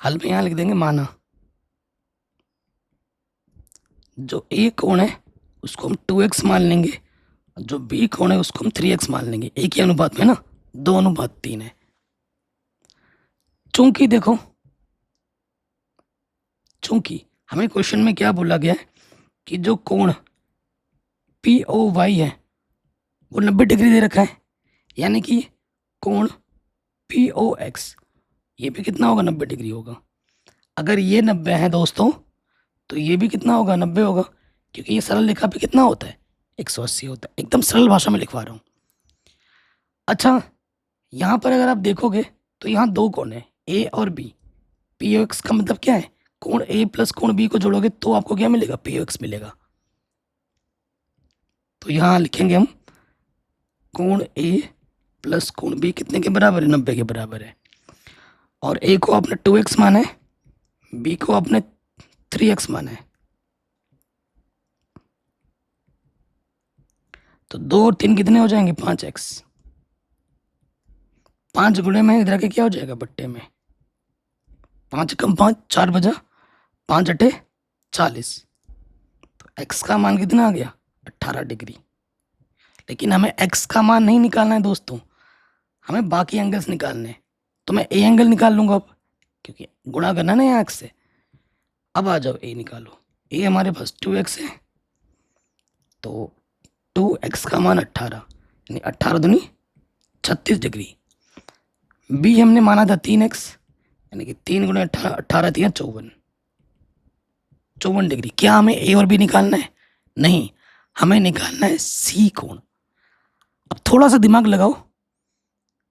[SPEAKER 1] यहाँ लिख देंगे माना, जो ए कोण है उसको हम 2x मान लेंगे, और जो बी कोण है उसको हम 3x मान लेंगे। एक ही अनुपात में ना, 2:3 है। चूंकि हमें क्वेश्चन में क्या बोला गया है कि जो कोण पी ओ वाई है वो 90 डिग्री दे रखा है, यानी कि कोण पी ओ एक्स ये भी कितना होगा, 90 डिग्री होगा। अगर ये 90 है दोस्तों तो ये भी कितना होगा, 90 होगा, क्योंकि ये सरल रेखा पे कितना होता है, 180 होता है। एकदम सरल भाषा में लिखवा रहा हूँ। अच्छा, यहाँ पर अगर आप देखोगे तो यहाँ दो कोण है, ए और बी। पी ओ एक्स का मतलब क्या है, कोण ए प्लस कोण बी को जोड़ोगे तो आपको क्या मिलेगा, पी ओ एक्स मिलेगा। तो यहाँ लिखेंगे हम कोण ए प्लस कोण बी कितने के बराबर है, 90 के बराबर है। और ए को आपने 2x माना है, बी को आपने 3x माना है। तो 2 और 3 कितने हो जाएंगे, 5x। 5 गुणे में इधर के क्या हो जाएगा, बट्टे में 5 कम 5 4 बजा, 5 अटे 40। तो x का मान कितना आ गया, 18 डिग्री। लेकिन हमें x का मान नहीं निकालना है दोस्तों, हमें बाकी एंगल्स निकालने हैं। तो मैं ए एंगल निकाल लूंगा अब, क्योंकि गुणा करना ना यहाँ x से। अब आ जाओ ए निकालो। ए हमारे पास 2x है, तो 2x का मान 18, यानी 18 दूनी 36 डिग्री। बी हमने माना था 3x, यानी कि 3 गुणे 18, 18 3 54, 54 डिग्री। क्या हमें ए और बी निकालना है, नहीं, हमें निकालना है सी कोण। अब थोड़ा सा दिमाग लगाओ,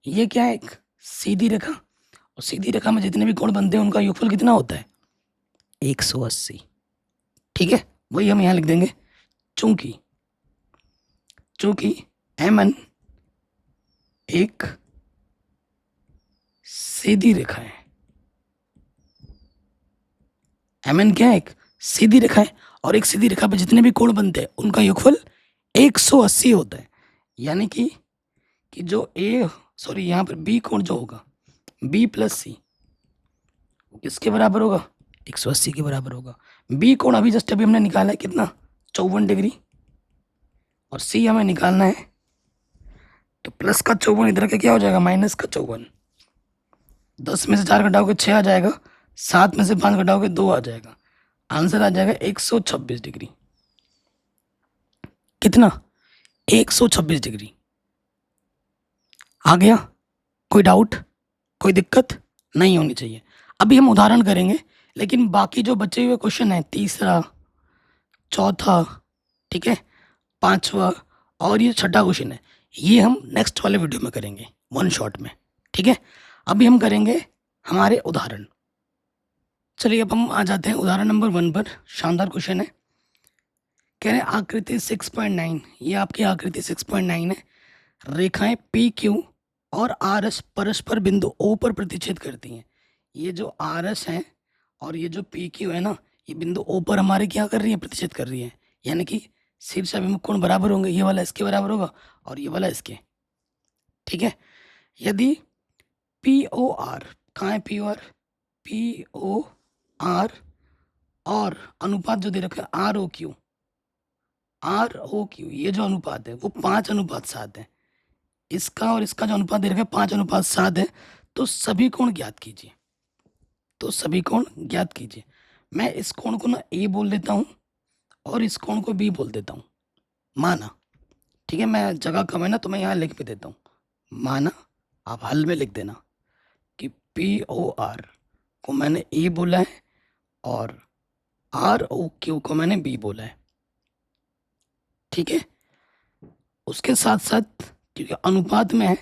[SPEAKER 1] ये क्या है, एक सीधी रेखा, और सीधी रेखा में जितने भी कोण बनते हैं उनका योगफल कितना होता है, 180। ठीक है, वही हम यहाँ लिख देंगे। चूंकि एम एक सीधी रेखा है, एम क्या है, एक सीधी रेखा है, और एक सीधी रेखा पे जितने भी कोण बनते हैं उनका योगफल 180 होता है। यानी कि जो यहाँ पर बी कोण जो होगा, बी प्लस सी, किसके बराबर होगा, 180 के बराबर होगा। बी कोण अभी हमने निकाला है कितना, 54 डिग्री, और सी हमें निकालना है, तो प्लस का 54 इधर का क्या हो जाएगा, माइनस का 54। 10 में से 4 घटाओगे 6 आ जाएगा, 7 में से 5 घटाओगे 2 आ जाएगा। आंसर आ जाएगा 126 डिग्री। कितना, 126 डिग्री। आ गया, कोई डाउट, कोई दिक्कत नहीं होनी चाहिए। अभी हम उदाहरण करेंगे, लेकिन बाकी जो बचे हुए क्वेश्चन है, तीसरा, चौथा, ठीक है, पांचवा और ये छठा क्वेश्चन है, ये हम नेक्स्ट वाले वीडियो में करेंगे, वन शॉट में। ठीक है, अभी हम करेंगे हमारे उदाहरण। चलिए अब हम आ जाते हैं उदाहरण नंबर 1 पर। शानदार क्वेश्चन है, कह रहे हैं आकृति 6.9, ये आपकी आकृति 6.9 है। रेखाएं पी क्यू और आर एस परस्पर बिंदु ओ पर प्रतिच्छेद करती हैं। ये जो आर एस है और ये जो पी क्यू है ना, ये बिंदु ओ पर हमारे क्या कर रही है, प्रतिच्छेद कर रही है। यानी कि शीर्ष अभिमुख कोण बराबर होंगे, ये वाला इसके बराबर होगा और ये वाला इसके। ठीक है, यदि पी ओ आर, कहाँ है P O R, P O R और अनुपात जो दे रखा है आर ओ क्यू, ये जो अनुपात है वो 5:7 है। इसका और इसका जो अनुपात दे रखा है 5:7 है। तो सभी कोण ज्ञात कीजिए, मैं इस कोण को ना ए बोल देता हूँ और इस कोण को बी बोल देता हूँ, माना। ठीक है, मैं जगह कम है ना तो मैं यहाँ लिख भी देता हूँ, माना। आप हल में लिख देना कि पी ओ आर को मैंने ए बोला है और आर ओ क्यू को मैंने बी बोला है। ठीक है, उसके साथ साथ क्योंकि अनुपात में है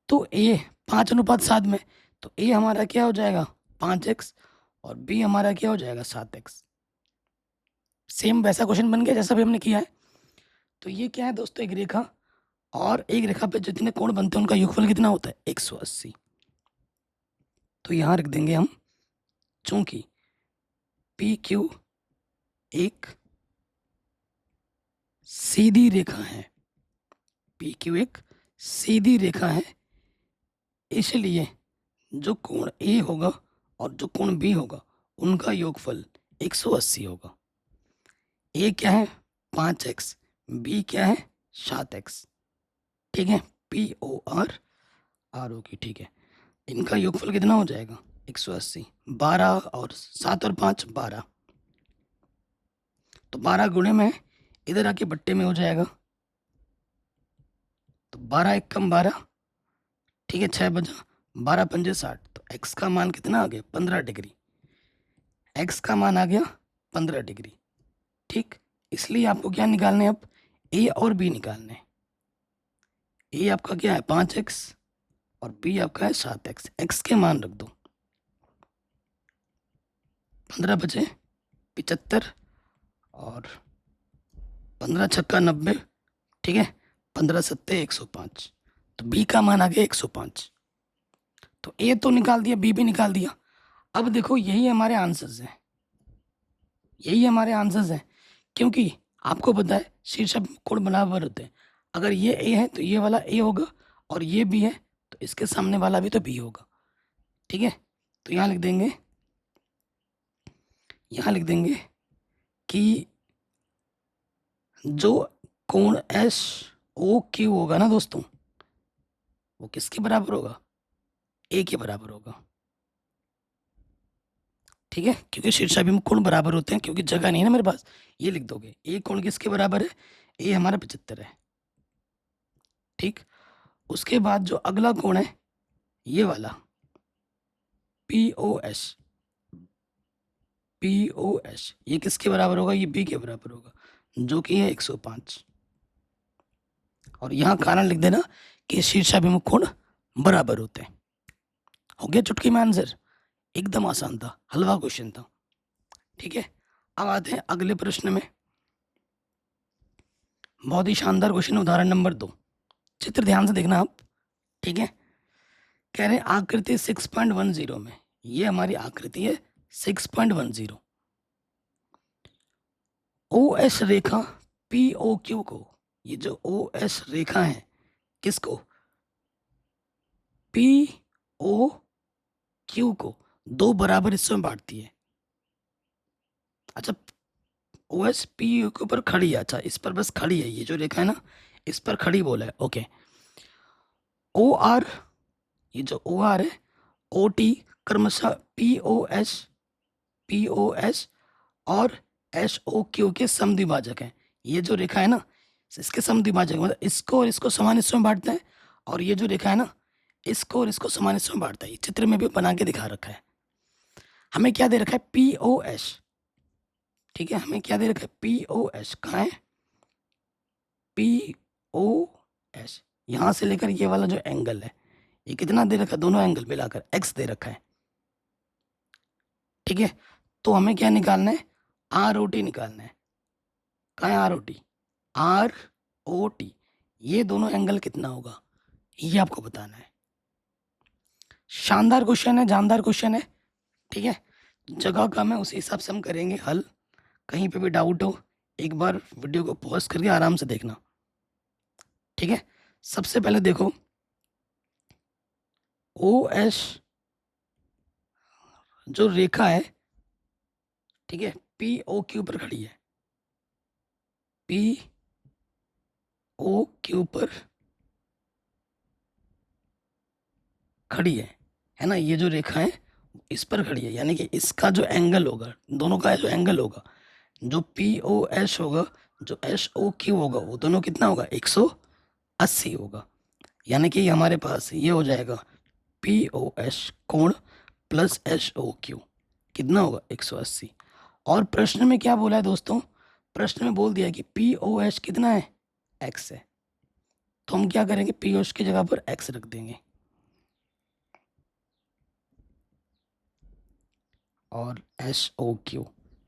[SPEAKER 1] तो ए 5:7 में, तो ए हमारा क्या हो जाएगा, 5x, और बी हमारा क्या हो जाएगा, 7x। सेम वैसा क्वेश्चन बन गया जैसा भी हमने किया है। तो ये क्या है दोस्तों, एक रेखा, और एक रेखा पे जितने कोण बनते हैं उनका योगफल कितना होता है, 180। तो यहाँ रख देंगे हम, चूंकि पी क्यू एक सीधी रेखा है, पी क्यू एक सीधी रेखा है, इसलिए जो कोण ए होगा और जो कोण बी होगा उनका योगफल 180 होगा। ए क्या है 5x, बी क्या है 7x, ठीक है, POR RO की, ठीक है। इनका योगफल कितना हो जाएगा 180, 12 और 7 और 5 12, तो 12 गुणे में इधर आके बट्टे में हो जाएगा, तो 12 एक कम 12, ठीक है, 6 बजा, 12 पंजे 60, तो x का मान कितना आ गया 15 डिग्री, x का मान आ गया 15 डिग्री, ठीक। इसलिए आपको क्या निकालने हैं अब, a और b निकालने हैं। a आपका क्या है 5x और b आपका है 7x, x के मान रख दो, 15 बचे 75 और 15 छक्का 90, ठीक है, 15 सत्ते 105, तो b का मान आ गया 105। तो a तो निकाल दिया, b भी निकाल दिया। अब देखो यही हमारे आंसर्स हैं, यही हमारे आंसर्स हैं, क्योंकि आपको पता है शीर्षक कोण बराबर होते हैं। अगर ये a है तो ये वाला a होगा, और ये b है तो इसके सामने वाला भी तो b होगा, ठीक है। तो यहाँ लिख देंगे, यहाँ लिख देंगे कि जो कोण SOQ होगा ना दोस्तों, वो किसके बराबर होगा, a के बराबर होगा, ठीक है, क्योंकि शीर्षाभिमुख कोण बराबर होते हैं, क्योंकि जगह नहीं है ना मेरे पास। ये लिख दोगे a कोण किसके बराबर है, a हमारा 75 है, ठीक। उसके बाद जो अगला कोण है ये वाला POS, ये किसके बराबर होगा, ये b के बराबर होगा, जो कि है 105। और यहाँ कारण लिख देना कि शीर्षाभिमुख कोण बराबर होते हैं। हो गया चुटकी में आंसर, एकदम आसान था, हलवा क्वेश्चन था, ठीक है। अब आते हैं अगले प्रश्न में, बहुत ही शानदार क्वेश्चन, उदाहरण नंबर 2। चित्र ध्यान से देखना आप, ठीक है। कह रहे हैं आकृति 6.10 में, ये हमारी आकृति है 6.10, OS रेखा POQ को, ये जो OS रेखा है किसको, POQ को दो बराबर हिस्सों में बांटती है। अच्छा, OS POQ के ऊपर खड़ी है, अच्छा इस पर बस खड़ी है, ये जो रेखा है ना इस पर खड़ी बोला है, ओके। OR, ये जो OR है OT क्रमशः POS और SOQ के समद्विभाजक हैं। ये जो रेखा है ना इसके समद्विभाजक, मतलब इसको और इसको समान हिस्सों में बांटता है, और ये जो रेखा है ना इसको और इसको समान हिस्सों में बांटता है। ये चित्र में भी बना के दिखा रखा है। हमें क्या दे रखा है POS, ठीक है, हमें क्या दे रखा है POS, कहाँ है POS, यहाँ से लेकर ये वाला जो एंगल है ये कितना दे रखा है, दोनों एंगल मिलाकर x दे रखा है, ठीक है। तो हमें क्या निकालना है ROT निकालना है, कहाँ है ROT, ये दोनों एंगल कितना होगा ये आपको बताना है। शानदार क्वेश्चन है, जानदार क्वेश्चन है, ठीक है। जगह कम है उसी हिसाब से हम करेंगे हल। कहीं पे भी डाउट हो एक बार वीडियो को पॉज करके आराम से देखना, ठीक है। सबसे पहले देखो OS जो रेखा है, ठीक है, POQ पर खड़ी है, POQ पर खड़ी है ना, ये जो रेखा है इस पर खड़ी है, यानी कि इसका जो एंगल होगा, दोनों का जो एंगल होगा, जो POS होगा जो SOQ होगा, वो दोनों कितना होगा 180 होगा। यानी कि हमारे पास ये हो जाएगा POS कोण प्लस SOQ कितना होगा 180। और प्रश्न में क्या बोला है दोस्तों, प्रश्न में बोल दिया कि POS कितना है x है, तो हम क्या करेंगे POS की जगह पर x रख देंगे, और SOQ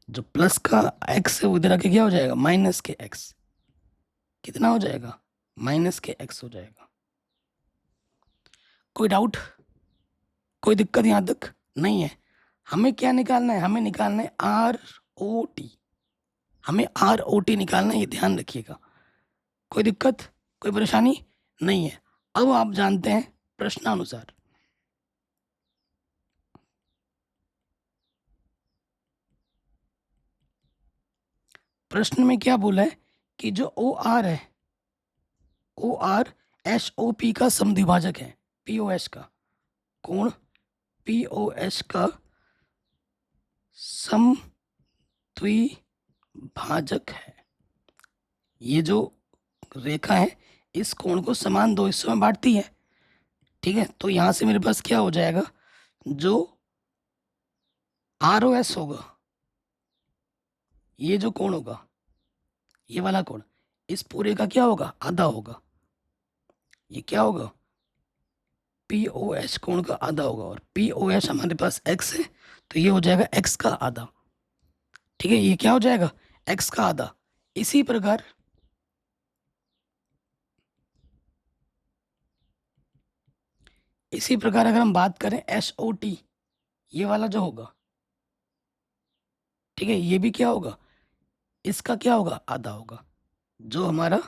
[SPEAKER 1] जो प्लस का x है वो इधर आके क्या हो जाएगा माइनस के x, कितना हो जाएगा माइनस के x हो जाएगा। कोई डाउट, कोई दिक्कत यहाँ तक नहीं है। हमें क्या निकालना है, हमें निकालना है ROT, हमें ROT निकालना है, ये ध्यान रखिएगा। कोई दिक्कत, कोई परेशानी नहीं है। अब आप जानते हैं प्रश्नानुसार, प्रश्न में क्या बोला है कि जो ओ आर है, O R S O P का समद्विभाजक है, पी ओ एस का कोण, पी ओ एस का समद्विभाजक है। ये जो रेखा है इस कोण को समान दो हिस्सों में बांटती है। ठीक है, तो यहां से मेरे पास क्या हो जाएगा, जो आर ओ एस होगा, ये जो कोण होगा, ये वाला कोण, इस पूरे का क्या होगा, आधा होगा। ये क्या होगा, पी ओ एस कोण का आधा होगा, और पी ओ एस हमारे पास एक्स है, तो ये हो जाएगा एक्स का आधा। ठीक है, ये क्या हो जाएगा, एक्स का आधा। इसी प्रकार अगर हम बात करें एस ओ टी, ये वाला जो होगा, ठीक है, ये भी क्या होगा, इसका क्या होगा, आधा होगा। जो हमारा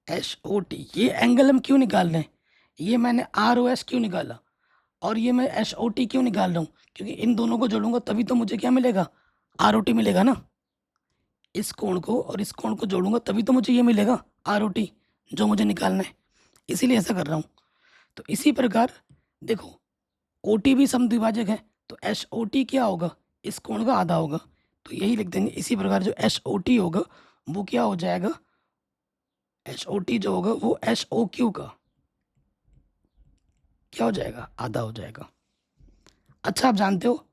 [SPEAKER 1] एस ओ टी, ये एंगल हम क्यों निकाल रहे हैं, ये मैंने आर ओ एस क्यों निकाला, और ये मैं एस ओ टी क्यों निकाल रहा हूँ, क्योंकि इन दोनों को जोड़ूंगा तभी तो मुझे क्या मिलेगा, आर ओ टी मिलेगा ना। इस कोण को और इस कोण को जोड़ूंगा तभी तो मुझे ये मिलेगा, आर ओ टी, जो मुझे निकालना है, इसीलिए ऐसा कर रहा हूँ। तो इसी प्रकार देखो, ओ टी भी समद्विभाजक है, तो एस ओ टी क्या होगा, इस कोण का आधा होगा, तो यही लिख देंगे। इसी प्रकार जो एस ओ टी होगा वो क्या हो जाएगा, एस ओ टी जो होगा वो एस ओ क्यू का क्या हो जाएगा, आधा हो जाएगा। अच्छा, आप जानते हो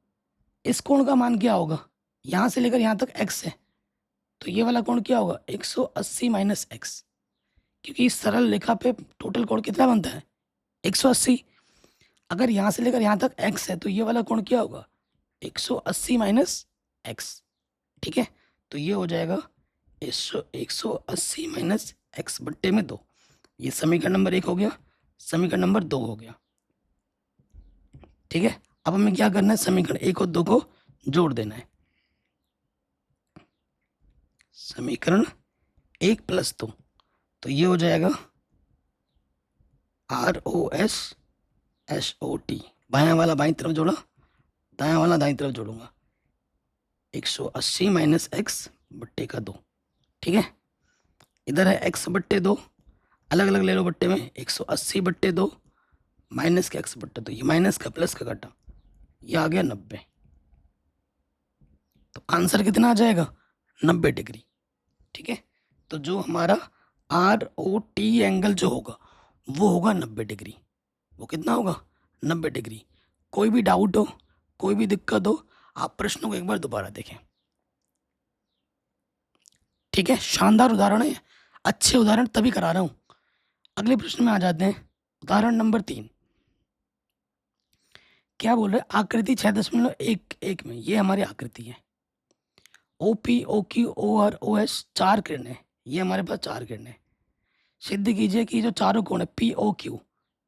[SPEAKER 1] इस कोण का मान क्या होगा, यहाँ से लेकर यहाँ तक x है, तो ये वाला कोण क्या होगा, 180 माइनस एक्स, क्योंकि इस सरल रेखा पे टोटल कोण कितना बनता है, 180। अगर यहाँ से लेकर यहाँ तक x है तो ये वाला कोण क्या होगा, 180 माइनस एक्स। ठीक है, तो ये हो जाएगा 180 माइनस एक्स बट्टे में 2। ये समीकरण नंबर 1 हो गया, समीकरण नंबर 2 हो गया। ठीक है, अब हमें क्या करना है, समीकरण 1 और 2 को जोड़ देना है। समीकरण 1 प्लस 2, तो ये हो जाएगा R O S S O T, बायां वाला बाईं तरफ जोड़ा, दायां वाला दाईं तरफ जोड़ूंगा, 180 माइनस एक्स बट्टे का 2। ठीक है, इधर है x बट्टे 2, अलग अलग ले लो बट्टे में, 180 बट्टे 2 माइनस का x बट्टे 2, ये माइनस का प्लस का काटा, ये आ गया 90। तो आंसर कितना आ जाएगा, 90 डिग्री। ठीक है, तो जो हमारा आर ओ टी एंगल जो होगा वो होगा 90 डिग्री। वो कितना होगा, 90 डिग्री। कोई भी डाउट हो, कोई भी दिक्कत हो, आप प्रश्नों को एक बार दोबारा देखें। ठीक है, शानदार उदाहरण है, अच्छे उदाहरण तभी करा रहा हूं। अगले प्रश्न में आ जाते हैं, उदाहरण नंबर 3। क्या बोल रहे हैं, आकृति 6.11 में, ये हमारी आकृति है, O P O Q O R O S 4 किरण है, ये हमारे पास 4 किरण है। सिद्ध कीजिए कि जो चारों कोण है पी ओ क्यू,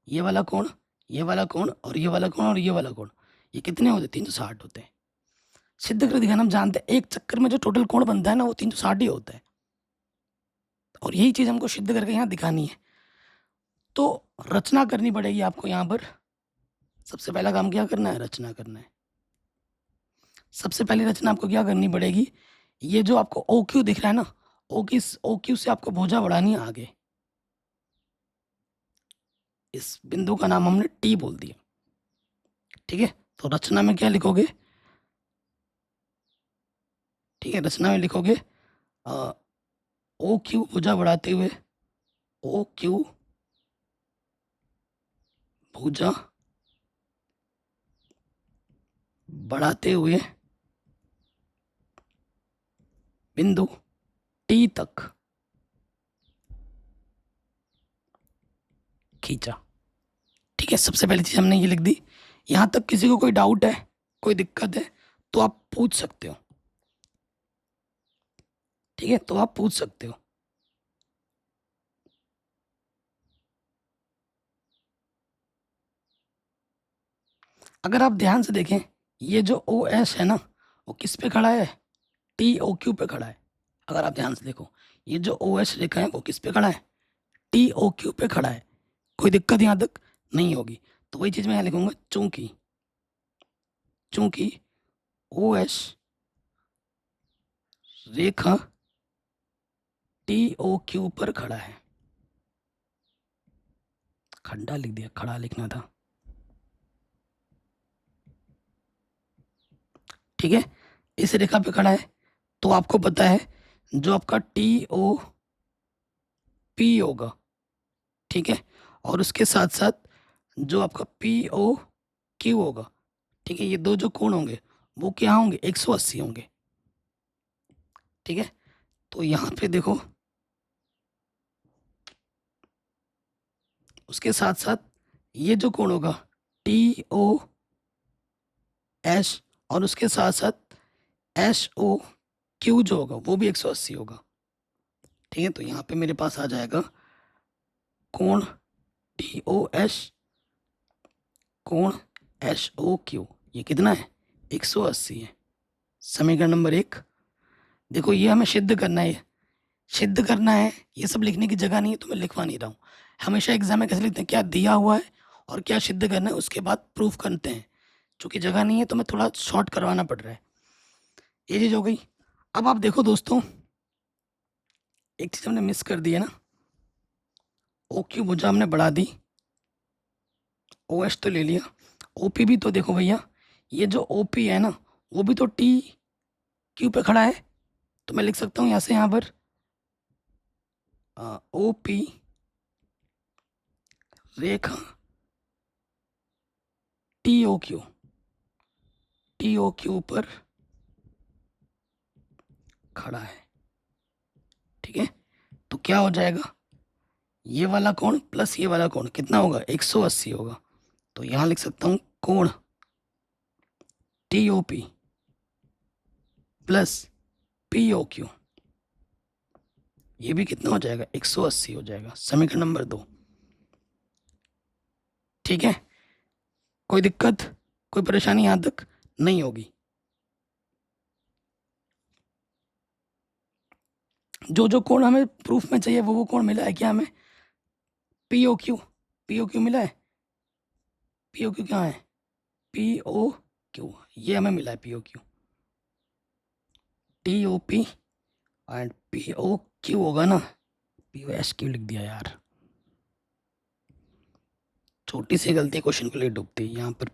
[SPEAKER 1] ये वाला कोण, ये वाला कोण और ये वाला कोण और ये वाला कोण, ये कितने होते हैं, 360 होते हैं। सिद्ध कर दिखाना, हम जानते हैं एक चक्कर में जो टोटल कोण बनता है ना वो 360 ही होता है, और यही चीज हमको सिद्ध करके यहाँ दिखानी है। तो रचना करनी पड़ेगी आपको यहाँ पर। सबसे पहला काम क्या करना है, रचना करना है। सबसे पहली रचना आपको क्या करनी पड़ेगी, ये जो आपको ओ क्यू दिख रहा है ना, ओ क्यू से आपको भुजा बढ़ानी है आगे। इस बिंदु का नाम हमने टी बोल दिया। ठीक है, तो रचना में क्या लिखोगे, ठीक है, रचना में लिखोगे ओ क्यू भुजा बढ़ाते हुए, ओ क्यू भुजा बढ़ाते हुए बिंदु टी तक खींचा। ठीक है, सबसे पहली चीज हमने ये लिख दी। यहां तक किसी को कोई डाउट है, कोई दिक्कत है तो आप पूछ सकते हो। ठीक है, तो आप पूछ सकते हो। अगर आप ध्यान से देखें, ये जो ओ एस है ना वो किस पे खड़ा है, टी ओ क्यू पे खड़ा है। अगर आप ध्यान से देखो, ये जो ओ एस रेखा है वो किस पे खड़ा है, टी ओ क्यू पे खड़ा है। कोई दिक्कत यहाँ तक नहीं होगी। तो वही चीज मैं यहाँ लिखूंगा, चूंकि चूंकि ओ एस रेखा टी ओ क्यू पर खड़ा है। खड्डा लिख दिया, खड़ा लिखना था। ठीक है, इस रेखा पे खड़ा है। तो आपको पता है जो आपका टी ओ पी होगा, ठीक है, और उसके साथ साथ जो आपका पी ओ क्यू होगा, ठीक है, ये दो जो कोण होंगे वो क्या होंगे, 180 होंगे। ठीक है, तो यहाँ पे देखो, उसके साथ साथ ये जो कोण होगा टी ओ एस, और उसके साथ साथ एस ओ क्यू जो होगा वो भी 180 होगा। ठीक है, तो यहाँ पे मेरे पास आ जाएगा कोण टी ओ एस, कोण एस ओ क्यू, ये कितना है, 180 है। समीकरण नंबर 1। देखो ये हमें सिद्ध करना है, सिद्ध करना है, ये सब लिखने की जगह नहीं है तो मैं लिखवा नहीं रहा हूँ। हमेशा एग्जाम में कैसे लिखते हैं, क्या दिया हुआ है और क्या सिद्ध करना है, उसके बाद प्रूफ करते हैं। चूँकि जगह नहीं है तो मैं थोड़ा शॉर्ट करवाना पड़ रहा है। ये चीज़ हो गई। अब आप देखो दोस्तों, एक चीज़ हमने मिस कर दी है ना, ओ क्यू भुजा हमने बढ़ा दी, ओ एस तो ले लिया, ओ पी भी तो देखो भैया, ये जो ओ पी है ना वो भी तो टी क्यू पे खड़ा है। तो मैं लिख सकता हूँ यहाँ से, यहाँ पर ओ पी रेखा T O Q, T O Q पर खड़ा है। ठीक है, तो क्या हो जाएगा, ये वाला कोण प्लस ये वाला कोण कितना होगा, 180 होगा। तो यहाँ लिख सकता हूँ कोण T O P plus P O Q, ये भी कितना हो जाएगा, 180 हो जाएगा। समीकरण नंबर 2। ठीक है, कोई दिक्कत, कोई परेशानी यहाँ तक नहीं होगी। जो जो कोण हमें प्रूफ में चाहिए वो कोण मिला है क्या हमें, P O Q, P O Q मिला है, पी ओ क्यू कहाँ है, पी ओ क्यू, ये हमें मिला है P O Q, T O P and P O Q होगा ना, पी ओ एस क्यू लिख दिया यार, छोटी सी गलती क्वेश्चन को ले डूबती है। यहाँ पर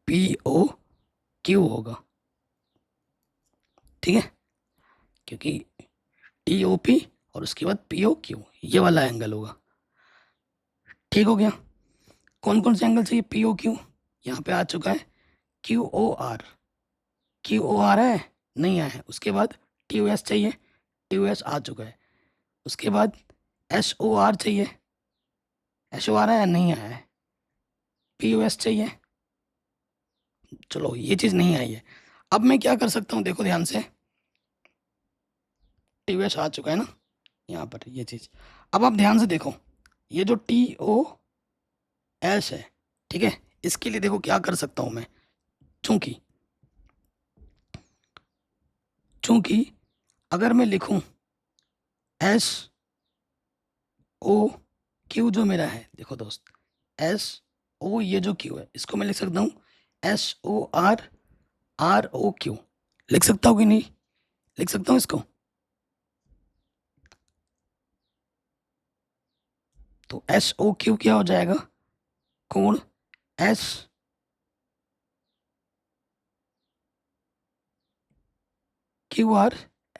[SPEAKER 1] पी ओ क्यू होगा, ठीक है, क्योंकि टी ओ पी और उसके बाद पी ओ क्यू, ये वाला एंगल होगा। ठीक हो गया, कौन कौन से एंगल चाहिए, पी ओ क्यू यहाँ पे आ चुका है, Q O R, Q O R है, नहीं आया है। उसके बाद टी ओ एस चाहिए, टी ओ एस आ चुका है। उसके बाद एस ओ आर चाहिए, एस ओ आर है, नहीं आया है। पी ओ एस चाहिए, चलो ये चीज़ नहीं आई है। अब मैं क्या कर सकता हूँ, देखो ध्यान से, टी ओ एस आ चुका है ना यहाँ पर, ये चीज़। अब आप ध्यान से देखो, ये जो टी ओ एस है, ठीक है, इसके लिए देखो क्या कर सकता हूँ मैं, चूंकि चूंकि अगर मैं लिखूं एस ओ क्यू जो मेरा है, देखो दोस्त, एस ओ ये जो क्यू है इसको मैं लिख सकता हूँ S O R R O Q, लिख सकता हूँ कि नहीं, लिख सकता हूँ इसको। तो एस ओ क्यू क्या हो जाएगा, कोण S Q R,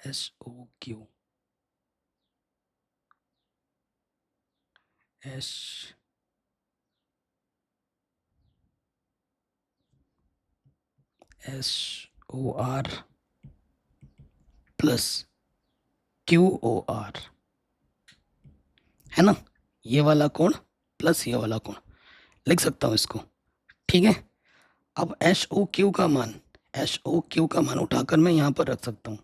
[SPEAKER 1] S O Q S S O R plus Q O R, है ना, ये वाला कोण प्लस ये वाला कोण, लिख सकता हूँ इसको। ठीक है, अब एस ओ क्यू का मान, एस ओ क्यू का मान उठाकर मैं यहाँ पर रख सकता हूँ।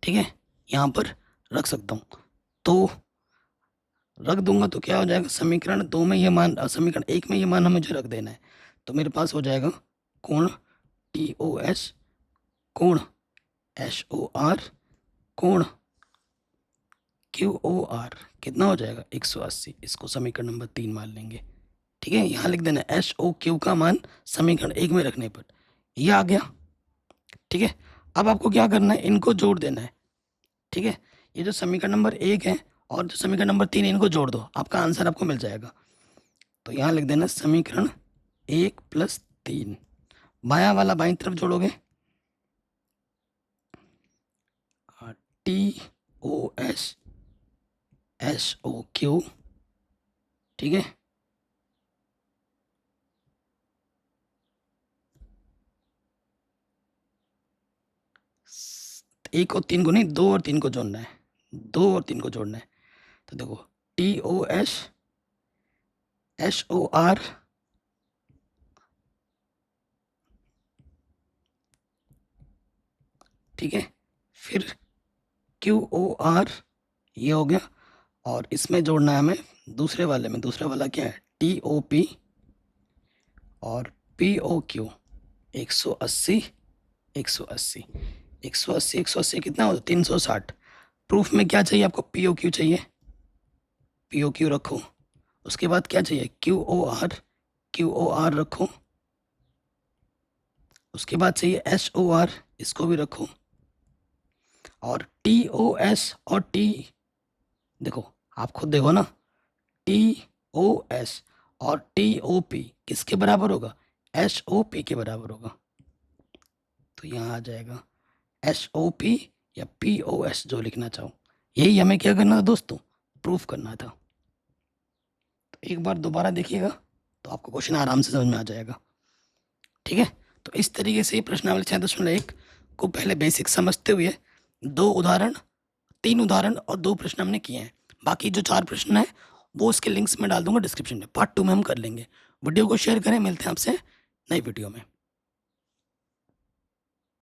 [SPEAKER 1] ठीक है, यहाँ पर रख सकता हूँ, तो रख दूंगा तो क्या हो जाएगा, समीकरण 2 में ये मान, समीकरण 1 में ये मान हमें जो रख देना है, तो मेरे पास हो जाएगा कोण टी ओ एस, कोण एस ओ आर, कोण क्यू ओ आर, कितना हो जाएगा 180। इसको समीकरण नंबर 3 मान लेंगे। ठीक है, यहाँ लिख देना एस ओ क्यू का मान समीकरण 1 में रखने पर, ये आ गया। ठीक है, अब आपको क्या करना है, इनको जोड़ देना है। ठीक है। ये जो समीकरण नंबर 1 है और जो समीकरण नंबर 3 इनको जोड़ दो, आपका आंसर आपको मिल जाएगा। तो यहाँ लिख देना समीकरण 1 + 3, बायां वाला बाईं तरफ जोड़ोगे, TOS SOQ, ठीक है। एक और 3 को नहीं, 2 और 3 को जोड़ना है, 2 और 3 को जोड़ना है। तो देखो TOS SOR, ठीक है, फिर QOR, ये हो गया। और इसमें जोड़ना है हमें दूसरे वाले में, दूसरा वाला क्या है, TOP और POQ। 180 180 180 180 कितना होता है, 360। प्रूफ में क्या चाहिए आपको, POQ चाहिए, POQ रखो। उसके बाद क्या चाहिए, QOR रखो। उसके बाद चाहिए SOR, इसको भी रखो। और TOS और देखो आप खुद देखो ना, TOS और TOP किसके बराबर होगा, SOP के बराबर होगा। तो यहाँ आ जाएगा SOP या POS, जो लिखना चाहो। यही हमें क्या करना था दोस्तों, प्रूफ करना था। तो एक बार दोबारा देखिएगा तो आपको क्वेश्चन आराम से समझ में आ जाएगा, ठीक है। तो इस तरीके से प्रश्नावली 6.1 को पहले बेसिक समझते हुए 3 उदाहरण और 2 प्रश्न हमने किए हैं। बाकी जो 4 प्रश्न हैं वो उसके लिंक्स में डाल दूंगा डिस्क्रिप्शन में, पार्ट 2 में हम कर लेंगे। वीडियो को शेयर करें, मिलते हैं आपसे नई वीडियो में।